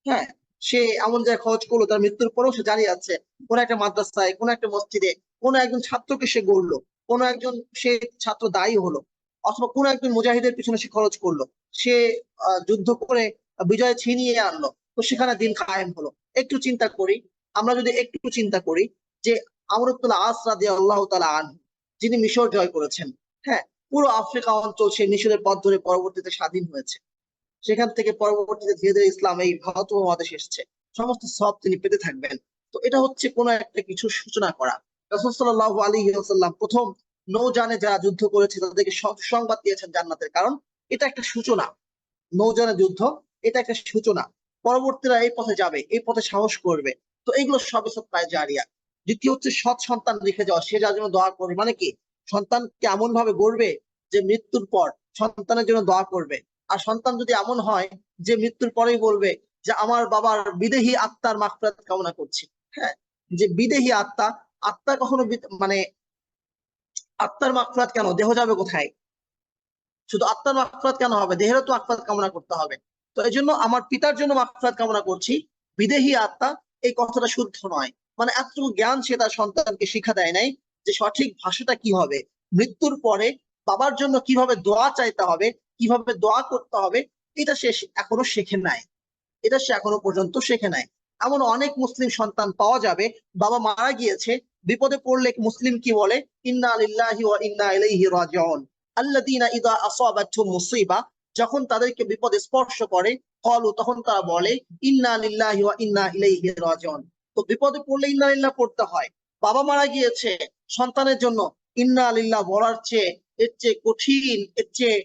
হ্যাঁ, সে এমন জায়গায় খরচ করলো, তার মৃত্যুর পরেও সে জারি আছে। কোন একটা মাদ্রাসায়, কোন একটা মসজিদে, কোন একজন ছাত্রকে সে গড়লো, কোন একজন সে ছাত্র দায়ী হলো, অথবা কোন একজন মুজাহিদের পিছনে সে খরচ করলো, সে যুদ্ধ করে বিজয় ছিনিয়ে আনলো, তো সেখানে দিন কায়েম হলো। একটু চিন্তা করি, আমরা যদি একটু চিন্তা করি যে আমর ইবনুল আস রাদিয়াল্লাহু তাআলা আনহু, যিনি মিশর জয় করেছেন, হ্যাঁ, পুরো আফ্রিকা অঞ্চল সে মিশরের পথ ধরে পরবর্তীতে স্বাধীন হয়েছে। সেখান থেকে পরবর্তীতে ধীরে ধীরে ইসলাম এই ভারত উপমহাদেশে এসেছে। সমস্ত সব তিনি পেতে থাকবেন। তো এটা হচ্ছে কোন একটা কিছু সূচনা করা। রাসূল সাল্লাল্লাহু আলাইহি ওয়াসাল্লাম প্রথম নৌযানে যারা যুদ্ধ করেছে তাদেরকে সংবাদ দিয়েছেন জান্নাতের, কারণ এটা একটা সূচনা। নৌযানে যুদ্ধ, এটা একটা সূচনা। পরবর্তীরা এই পথে যাবে, এই পথে সাহস করবে। তো এগুলো সবে সৎকায়ে জারিয়া। দ্বিতীয় হচ্ছে সৎ সন্তান রেখে যাওয়া, সে যার জন্য দোয়া করবে। মানে কি, সন্তানকে এমন ভাবে গড়বে যে মৃত্যুর পর সন্তানের জন্য দোয়া করবে। আর সন্তান যদি এমন হয় যে মৃত্যুর পরেই বলবে যে আমার বাবার বিদেহী আত্মার মাগফিরাত কামনা করছি। হ্যাঁ, যে বিদেহী আত্মা, আত্মা কখনো মানে আত্মার মাগফিরাত কেন, দেহ যাবে কোথায়? শুধু আত্মার মাগফিরাত কেন হবে, দেহেরও তো মাগফিরাত কামনা করতে হবে। তো এই জন্য আমার পিতার জন্য মাগফিরাত কামনা করছি, বিদেহী আত্মা, এই কথাটা শুদ্ধ নয়। মানে এতটুকু জ্ঞান সে তার সন্তানকে শিক্ষা দেয় নাই যে সঠিক ভাষাটা কি হবে, মৃত্যুর পরে বাবার জন্য কিভাবে দোয়া চাইতে হবে, কিভাবে দোয়া করতে হবে, এটা সে এখনো শেখে নাই। এটা সে এখনো পর্যন্ত শেখে নাই। এমন অনেক মুসলিম সন্তান পাওয়া যাবে, বাবা মারা গিয়েছে, বিপদে পড়লে মুসলিম কি বলে, ইন্না লিল্লাহি ওয়া ইন্না ইলাইহি রাজিউন। আল্লাযীনা ইযা আসাবাতহুম মুসিবা, যখন তাদেরকে বিপদ স্পর্শ করে, ক্বালু, তখন তারা বলে ইন্না লিল্লাহি ওয়া ইন্না ইলাইহি রাজিউন। তো বিপদে পড়লে ইন্না লিল্লাহ পড়তে হয়। বাবা মারা গিয়েছে, সন্তানের জন্য ইন্না লিল্লাহ বলার চেয়ে, এর চেয়ে কঠিন, এর চেয়ে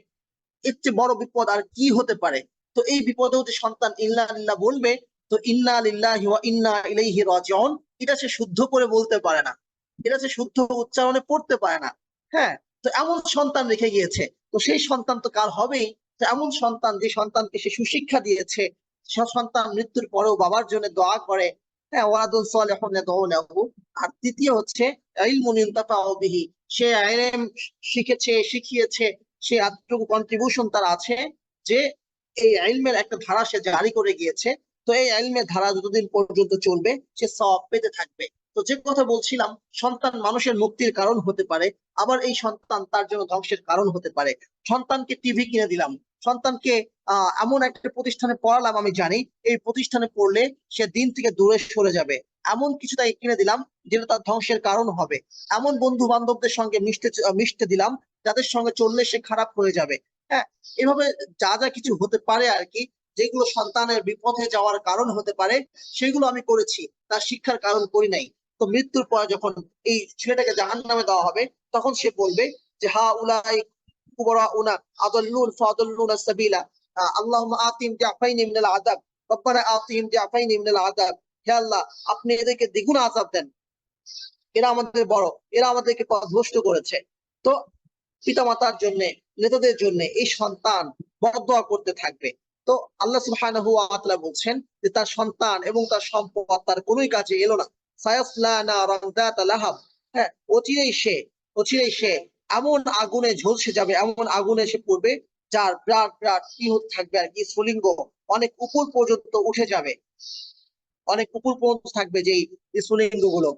বড় বিপদ আর কি হতে পারে? তো এই বিপদেও যে সন্তান ইন্না লিল্লাহ বলবে, তো ইন্না লিল্লাহি ওয়া ইন্না ইলাইহি রাজিউন, এটা সে শুদ্ধ করে বলতে পারে না, এটা সে শুদ্ধ উচ্চারণে পড়তে পারে না। হ্যাঁ, তো এমন সন্তান রেখে গিয়েছে, তো সেই সন্তান তো কাল হবেই। তো এমন সন্তান, যে সন্তানকে সে সুশিক্ষা দিয়েছে, সে সন্তান মৃত্যুর পরেও বাবার জন্য দোয়া করে। হ্যাঁ, ওয়ালাদুন সালিহুন ইয়াদউ লাহু। আর তৃতীয় হচ্ছে ইলমুন ইনতাফাউ বিহি, সে ইলম শিখেছে, শিখিয়েছে, সে এতটুকু কন্ট্রিবিউশন তার আছে যে এই ইলমের একটা ধারা সে জারি করে গিয়েছে। তো এই ইলমের ধারা যতদিন পর্যন্ত চলবে, সে সওয়াব পেতে থাকবে। তো যে কথা বলছিলাম, সন্তান মানুষের মুক্তির কারণ হতে পারে, আবার এই সন্তান তার জন্য ধ্বংসের কারণ হতে পারে। সন্তানকে টিভি কিনে দিলাম, সন্তানকে এমন একটা প্রতিষ্ঠানে পড়ালাম, আমি জানি এই প্রতিষ্ঠানে পড়লে সে দিন থেকে দূরে সরে যাবে, এমন কিছু তাই কিনে দিলাম যেটা তার ধ্বংসের কারণ হবে। এমন বন্ধু বান্ধবদের সঙ্গে মিশতে দিলাম যাদের সঙ্গে চললে সে খারাপ হয়ে যাবে। হ্যাঁ, এভাবে যা যা কিছু হতে পারে আর কি, যেগুলো সন্তানের বিপথে যাওয়ার কারণ হতে পারে, সেগুলো আমি করেছি, তার শিক্ষার কারণ করি নাই। তো মৃত্যুর পর যখন এই ছেলেটাকে জাহান্নামে দেওয়া হবে, তখন সে বলবে যে হা উলাই কুবরাউনা আদাল্লুন ফাদাল্লুনা সাবিলা, আল্লাহুম্মা আতিহিম দিআফাইনি মিনাল আযাব, রব্বানা আতিহিম দিআফাইনি মিনাল আযাব। হে আল্লাহ, আপনি এদেরকে দ্বিগুণ আযাব দেন, এরা আমাদের বড়, এরা আমাদেরকে পথভ্রষ্ট করেছে। তো পিতামাতার জন্য, নেতাদের জন্য এই সন্তান বদদোয়া করতে থাকবে। তো আল্লাহ সুবহানাহু ওয়া তাআলা বলছেন যে তার সন্তান এবং তার সম্পদ তার কোনোই কাজে এলো না। সায়াসলা নারান যাতা লাহাব। হ্যাঁ, অচিরেই সে এমন আগুনে ঝলসে যাবে, এমন আগুনে সে পড়বে যার বিরাট বিরাট কি হতে থাকবে আর কি, স্ফুলিঙ্গ অনেক উপর পর্যন্ত উঠে যাবে, অনেক উপর পর্যন্ত থাকবে যেই স্ফুলিঙ্গ গুলো।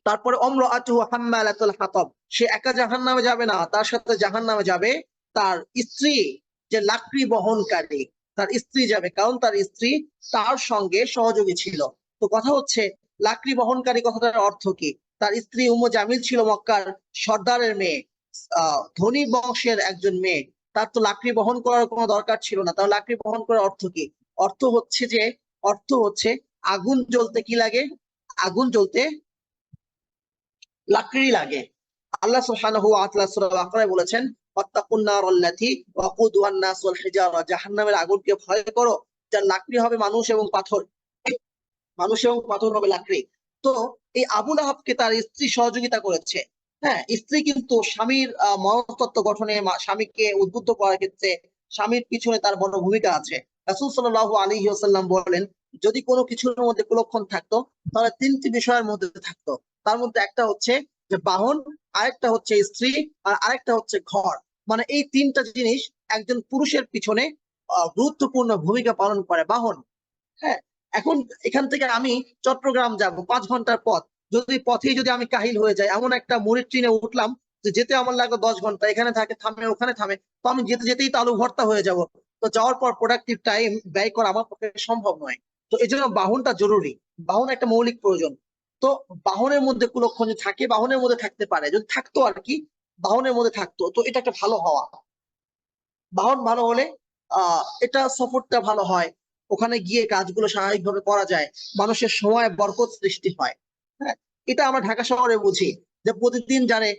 তারপরে অমরাতুহু হাম্মালাতুল হাতাব, সে একা জাহান্নামে যাবে না, তার সাথে জাহান্নামে যাবে তার স্ত্রী, যে লাকড়ি বহনকারী, তার স্ত্রী যাবে, কারণ তার স্ত্রী তার সঙ্গে সহযোগী ছিল। তো কথা হচ্ছে, লাকড়ি বহনকারী কথাটার অর্থ কি? তার স্ত্রী উম্মু জামিল ছিল মক্কার সর্দারের মেয়ে, ধনী বংশের একজন মেয়ে। তার তো লাকড়ি বহন করার কোনো দরকার ছিল না। তাহলে লাকড়ি বহন করার অর্থ কি? অর্থ হচ্ছে যে, অর্থ হচ্ছে আগুন জ্বলতে কি লাগে? আগুন জ্বলতে লাকড়ি লাগে। আল্লাহ সুবহানাহু ওয়া তাআলা সূরা বাকারায় বলেছেন, ওয়াত্তাকুন নারাল্লাতী ওয়াকুদুহান নাস ওয়াল হিজারা, জাহান্নামের আগুনকে ভয় করো যার লাকড়ি হবে মানুষ এবং পাথর, মানুষ এবং পাথর হবে লাকড়ি। তো এই আবু লাহাবকে তার স্ত্রী সহযোগিতা করেছে। হ্যাঁ, স্ত্রী কিন্তু স্বামীর মনস্তত্ত্ব গঠনে, স্বামীকে উদ্বুদ্ধ করার ক্ষেত্রে স্বামীর পিছনে তার বড় ভূমিকা আছে। রাসূল সাল্লাল্লাহু আলাইহি ওয়াসাল্লাম বলেন, যদি কোনো কিছুর মধ্যে কুলক্ষণ থাকতো তাহলে তিনটি বিষয়ের মধ্যে থাকতো। তার মধ্যে একটা হচ্ছে যে বাহন, আরেকটা হচ্ছে স্ত্রী, আর আরেকটা হচ্ছে ঘর। মানে এই তিনটা জিনিস একজন পুরুষের পিছনে গুরুত্বপূর্ণ ভূমিকা পালন করে। বাহন, হ্যাঁ, এখন এখান থেকে আমি চট্টগ্রাম যাব 5 ঘন্টার পথ, যদি আমি কাহিল হয়ে যাই, এমন একটা মুড়ির ট্রেনে উঠলাম যে যেতে আমার লাগলো 10 ঘন্টা, এখানে থাকে থামে ওখানে থামে, তো আমি যেতে যেতেই তো আলু ভর্তা হয়ে যাব। তো যাওয়ার পর প্রোডাক্টিভ টাইম ব্যয় করা আমার পক্ষে সম্ভব নয়। তো এই জন্য বাহনটা জরুরি, বাহন একটা মৌলিক প্রয়োজন। তো বাহনের মধ্যে কুলক্ষণ যদি থাকে, বাহনের মধ্যে থাকতে পারে, যদি থাকতো আর কি, বাহনের মধ্যে থাকতো, তো এটা একটা ভালো হওয়া। বাহন ভালো হলে এটা সফরটা ভালো হয়, ওখানে গিয়ে কাজগুলো স্বাভাবিকভাবে করা যায়, মানুষের সময় বরকত সৃষ্টি হয়। হ্যাঁ, এটা আমরা ঢাকা শহরে বুঝি যে প্রতিদিন জানে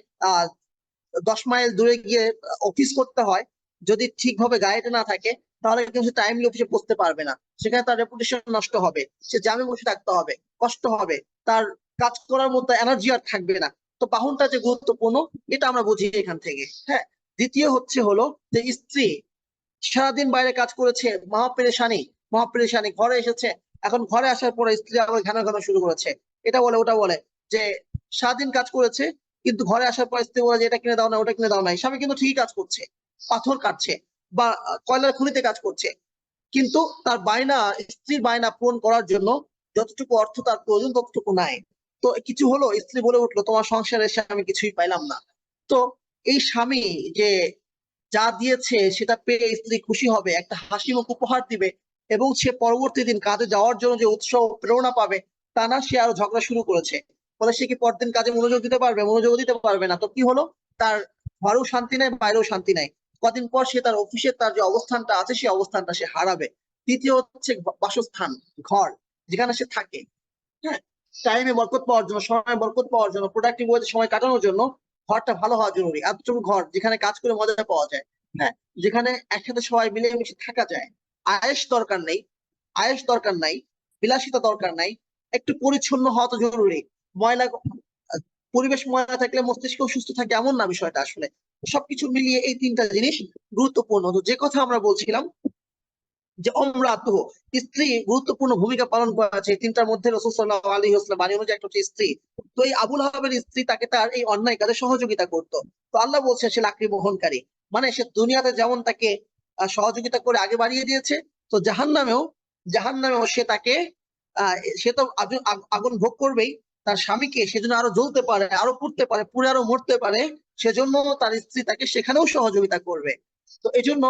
10 মাইল দূরে গিয়ে অফিস করতে হয়, যদি ঠিকভাবে গাড়িটা না থাকে তাহলে কিন্তু সে টাইমলি অফিসে পৌঁছতে পারবে না, সেখানে তার রেপুটেশন নষ্ট হবে, সে জ্যামে বসে থাকতে হবে, কষ্ট হবে, তার কাজ করার মতো এনার্জি আর থাকবে না। তো বাহনটা যে গুরুত্বপূর্ণ এটা আমরা বুঝি এখান থেকে। হ্যাঁ, দ্বিতীয় হচ্ছে হলো যে স্ত্রী সারাদিন বাইরে কাজ করেছে, মহা পেরেশানি, ঘরে এসেছে, এখন ঘরে আসার পরে স্ত্রী আবার ঘানা ঘানা শুরু করেছে, এটা বলে ওটা বলে, যে সারাদিন কাজ করেছে কিন্তু ঘরে আসার পর স্ত্রী বলে যে এটা কিনে দাও না, ওটা কিনে দাও না। স্বামী কিন্তু ঠিকই কাজ করছে, পাথর কাটছে বা কয়লার খনিতে কাজ করছে, কিন্তু তার বায়না, স্ত্রীর বায়না পূরণ করার জন্য যতটুকু অর্থ তার প্রয়োজন ততটুকু নাই। তো কিছু হলো, স্ত্রী বলে উঠলো তোমার সংসারে এসে আমি কিছুই পাইলাম না। তো এই স্বামী যে যা দিয়েছে সেটা পেয়ে স্ত্রী খুশি হবে, একটা হাসি মুখ উপহার দিবে, এবং সে পরবর্তী দিন কাজে যাওয়ার জন্য যে উৎসাহ প্রেরণা পাবে, তা না সে আরো ঝগড়া শুরু করেছে। ফলে সে কি পরদিন কাজে মনোযোগ দিতে পারবে? মনোযোগ দিতে পারবে না। তো কি হলো, তার ঘরেও শান্তি নাই, বাইরেও শান্তি নাই। কদিন পর সে তার অফিসে তার যে অবস্থানটা আছে সেই অবস্থানটা সে হারাবে। তৃতীয় হচ্ছে বাসস্থান, ঘর, যেখানে সে থাকে। হ্যাঁ, টাইমে বরকত পাওয়ার জন্য, সময় বরকত পাওয়ার জন্য, প্রোডাক্টিভ ওয়েতে সময় কাটানোর জন্য ঘরটা ভালো হওয়া জরুরি। এতটুকু ঘর যেখানে কাজ করে মজা পাওয়া যায়, হ্যাঁ, যেখানে একসাথে সবাই মিলেমিশে থাকা যায়। আয়েশ দরকার নেই, আয়েশ দরকার নাই, বিলাসিতা দরকার নাই, একটু পরিচ্ছন্ন হওয়া তো জরুরি। ময়লা, পরিবেশ ময়লা থাকলে মস্তিষ্ক সুস্থ থাকে এমন না বিষয়টা আসলে। সবকিছু মিলিয়ে এই তিনটা জিনিস গুরুত্বপূর্ণ। তো যে কথা আমরা বলছিলাম যে অমরাতুহ, স্ত্রী গুরুত্বপূর্ণ ভূমিকা পালন করেছে এই তিনটার মধ্যে। রাসূল সাল্লাল্লাহু আলাইহি ওয়াসাল্লাম বাণী অনুযায়ী একটা হচ্ছে স্ত্রী। তো এই আবুল আহাবের স্ত্রী তাকে তার এই অন্যায় কাজে সহযোগিতা করত। তো আল্লাহ বলছেন সে লাকড়ি বহনকারী, মানে সে দুনিয়াতে যেমন তাকে সহযোগিতা করে আগে বাড়িয়ে দিয়েছে, তো জাহান্নামেও সে তাকে সে তো আগুন ভোগ করবেই, তার স্বামীকে সেজন্য আরো জ্বলতে পারে, আরো পুড়তে পারে, পুড়ে আরো মরতে পারে, সেজন্য তার স্ত্রী তাকে সেখানেও সহযোগিতা করবে। তো এই জন্য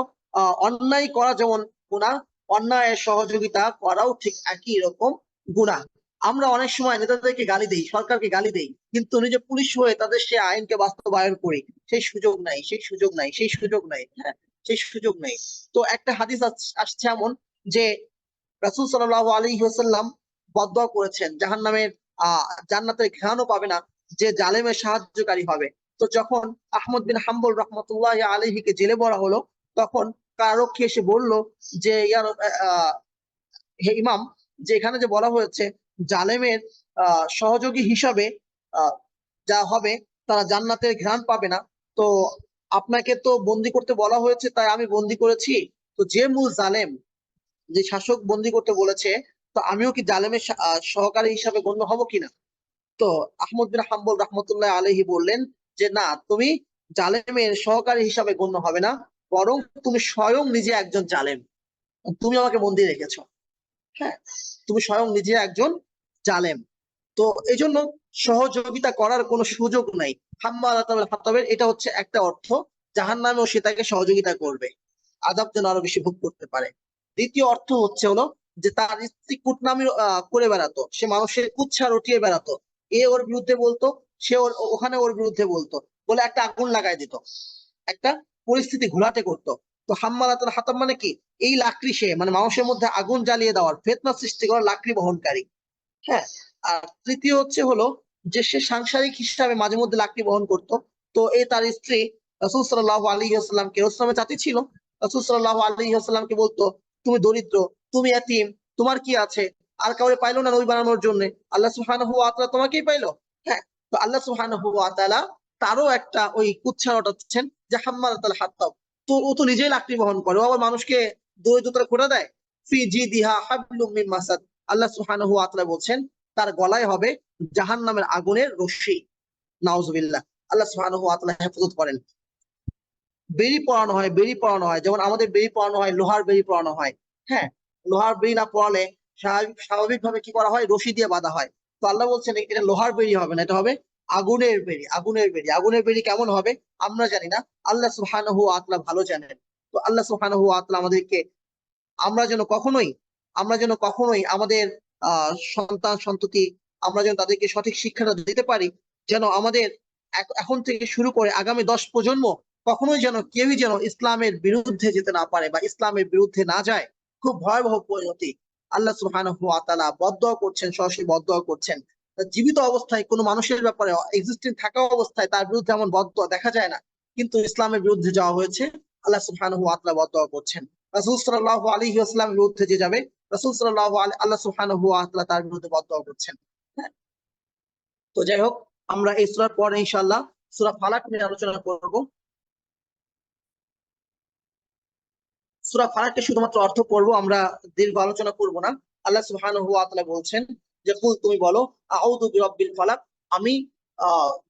অন্যায় করা যেমন গুনাহ, অন্যায়ের সহযোগিতা করাও ঠিক একই রকম গুনাহ। আমরা অনেক সময় নেতাদেরকে গালি দেই, সরকারকে গালি দেই, কিন্তু নিজে পুলিশ হয়ে তাদের সে আইনকে বাস্তবায়ন করি, সেই সুযোগ নাই, সেই সুযোগ নাই, সেই সুযোগ নাই। হ্যাঁ, সেই সুযোগ নেই। তো একটা হাদিস আসছে এমন যে রাসূল সাল্লাল্লাহু আলাইহি ওয়াসাল্লাম বদদোয়া করেছেন জাহান্নামের জান্নাতের ঘ্রাণও পাবে না যে জালেমের সাহায্যকারী হবে। তো যখন আহমদ বিন হাম্বল রাহমাতুল্লাহি আলাইহিকে জেলে ভরা হলো, তখন কারারক্ষী এসে বলল যে হে ইমাম, যে এখানে যে বলা হয়েছে জালেমের সহযোগী হিসাবে আহ, যা হবে তারা জান্নাতের ঘ্রাণ পাবে না, তো আপনাকে তো বন্দি করতে বলা হয়েছে তাই আমি বন্দি করেছি। তো যে মূল জালেম, যে শাসক বন্দি করতে বলেছে, তো আমিও কি জালেমের সহকারী হিসাবে গণ্য হব কিনা? তো আহমদ বিন হাম্বল রাহমাতুল্লাহ আলাইহি বললেন যে না, তুমি জালেমের সহকারী হিসাবে গণ্য হবে না, বরং তুমি স্বয়ং নিজে একজন জালেম, তুমি আমাকে বন্দি রেখেছো। হ্যাঁ, তুমি স্বয়ং নিজে একজন জালেম। তো এই জন্য সহযোগিতা করার কোনো সুযোগ নাই। হাম্মালাতাল হাতাবের এটা হচ্ছে একটা অর্থ, জাহান্নামেও সে তাকে সহযোগিতা করবে, আযাব যেন আরো বেশি ভোগ করতে পারে। দ্বিতীয় অর্থ হচ্ছে হলো যে তার স্ত্রী কুটনামি করে বেড়াতো, সে মানুষের কুৎসা রটিয়ে বেড়াতো, এ ওর বিরুদ্ধে বলতো, সে ওখানে ওর বিরুদ্ধে বলতো, বলে একটা আগুন লাগাই দিত, একটা পরিস্থিতি ঘোলাটে করতো। তো হাম্মালাতুল হাতাব মানে কি, এই লাকড়ি, সে মানে মানুষের মধ্যে আগুন জ্বালিয়ে দেওয়ার, ফিতনা সৃষ্টি করার লাকড়ি বহনকারী। হ্যাঁ, আর তৃতীয় হচ্ছে হলো যে সে সাংসারিক হিসাবে মাঝে মধ্যে লাকড়ি বহন করত। তো এই তার স্ত্রী রাসূল সাল্লাল্লাহু আলাইহি ওয়াসাল্লামকে রুস্তমের চাচী ছিল, রাসূল সাল্লাল্লাহু আলাইহি ওয়াসাল্লামকে বলতো তুমি দরিদ্র, তুমি এতিম, তোমার কি আছে? আর কাউরে পাইলো না নবী বানানোর জন্য, আল্লাহ সুবহানাহু ওয়া তাআলা তোমাকেই পাইলো। হ্যাঁ, তো আল্লাহ সুবহানাহু ওয়া তাআলা তারও একটা ওই কুচ্ছা ওঠাচ্ছেন যে হাম্মালাতাল হাত্তাব, তো ও তো নিজেই লাকড়ি বহন করে, ও আবার মানুষকে দরিদ্রতা খোঁটা দেয়। ফি জিদিহা হাবলুম মিন মাসাদ, আল্লাহ সুবহানাহু ওয়া তাআলা বলছেন তার গলায় হবে জাহান্নামের আগুনের রশ্মি। নাউজুবিল্লাহ, আল্লাহ সুবহানাহু ওয়া তাআলা হেফাজত করেন। বেড়ি পরানো হয়, বেড়ি পরানো হয়, যেমন আমাদের বেড়ি পরানো হয়, লোহার বেড়ি পরানো হয়। হ্যাঁ, লোহার বেড়ি না পরালে স্বাভাবিকভাবে কি করা হয়, রশি দিয়ে বাঁধা হয়। তো আল্লাহ বলছেন এটা লোহার বেড়ি হবে না, এটা হবে আগুনের বেড়ি। আগুনের বেড়ি, আগুনের বেড়ি কেমন হবে আমরা জানি না, আল্লাহ সুবহানাহু ওয়া তাআলা ভালো জানেন। তো আল্লাহ সুবহানাহু ওয়া তাআলা আমাদেরকে, আমরা যেন কখনোই আমাদের সন্তান সন্ততি, আমরা যেন তাদেরকে সঠিক শিক্ষাটা দিতে পারি, যেন আমাদের এখন থেকে শুরু করে আগামী 10 প্রজন্ম কখনোই যেন কেউই যেন ইসলামের বিরুদ্ধে যেতে না পারে বা ইসলামের বিরুদ্ধে না যায়। খুব ভয়াবহ পরিণতি। আল্লাহ সুবহানাহু ওয়া তাআলা বদদোয়া করছেন, সরাসরি বদদোয়া করছেন। জীবিত অবস্থায় কোনো মানুষের ব্যাপারে এক্সিস্টিং থাকা অবস্থায় তার বিরুদ্ধে এমন বদদোয়া দেখা যায় না, কিন্তু ইসলামের বিরুদ্ধে যাওয়া হয়েছে, আল্লাহ সুবহানাহু ওয়া তাআলা বদদোয়া করছেন। রাসূল সাল্লাল্লাহু আলাইহি ওয়াসাল্লামের বিরুদ্ধে যে যাবে, রাসূল সাল্লাল্লাহু আলাইহি, আল্লাহ সুবহানাহু ওয়া তাআলা তার বিরুদ্ধে বদদোয়া করছেন। হ্যাঁ, তো যাই হোক, আমরা এই সূরার পরে ইনশাআল্লাহ সূরা ফালাক নিয়ে আলোচনা করব। সূরা ফালাকের শুধুমাত্র অর্থ পড়বো, আমরা দীর্ঘ আলোচনা করব না। আল্লাহ সুবহানাহু ওয়া তাআলা বলছেন যে কুল তুমি বলো আউযু বিরাব্বিল ফালাক, আমি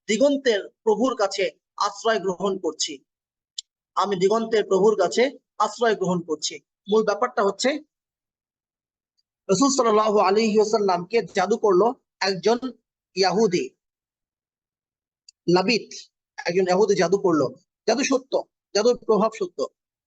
দিগন্তের প্রভুর কাছে আশ্রয় গ্রহণ করছি, আমি দিগন্তের প্রভুর কাছে আশ্রয় গ্রহণ করছি। মূল ব্যাপারটা হচ্ছে রাসূল সাল্লাল্লাহু আলাইহি ওয়াসাল্লামকে জাদু করলো একজন ইয়াহুদি, লাবিত, একজন ইহুদি জাদু করলো। জাদু সত্য, জাদুর প্রভাব সত্য,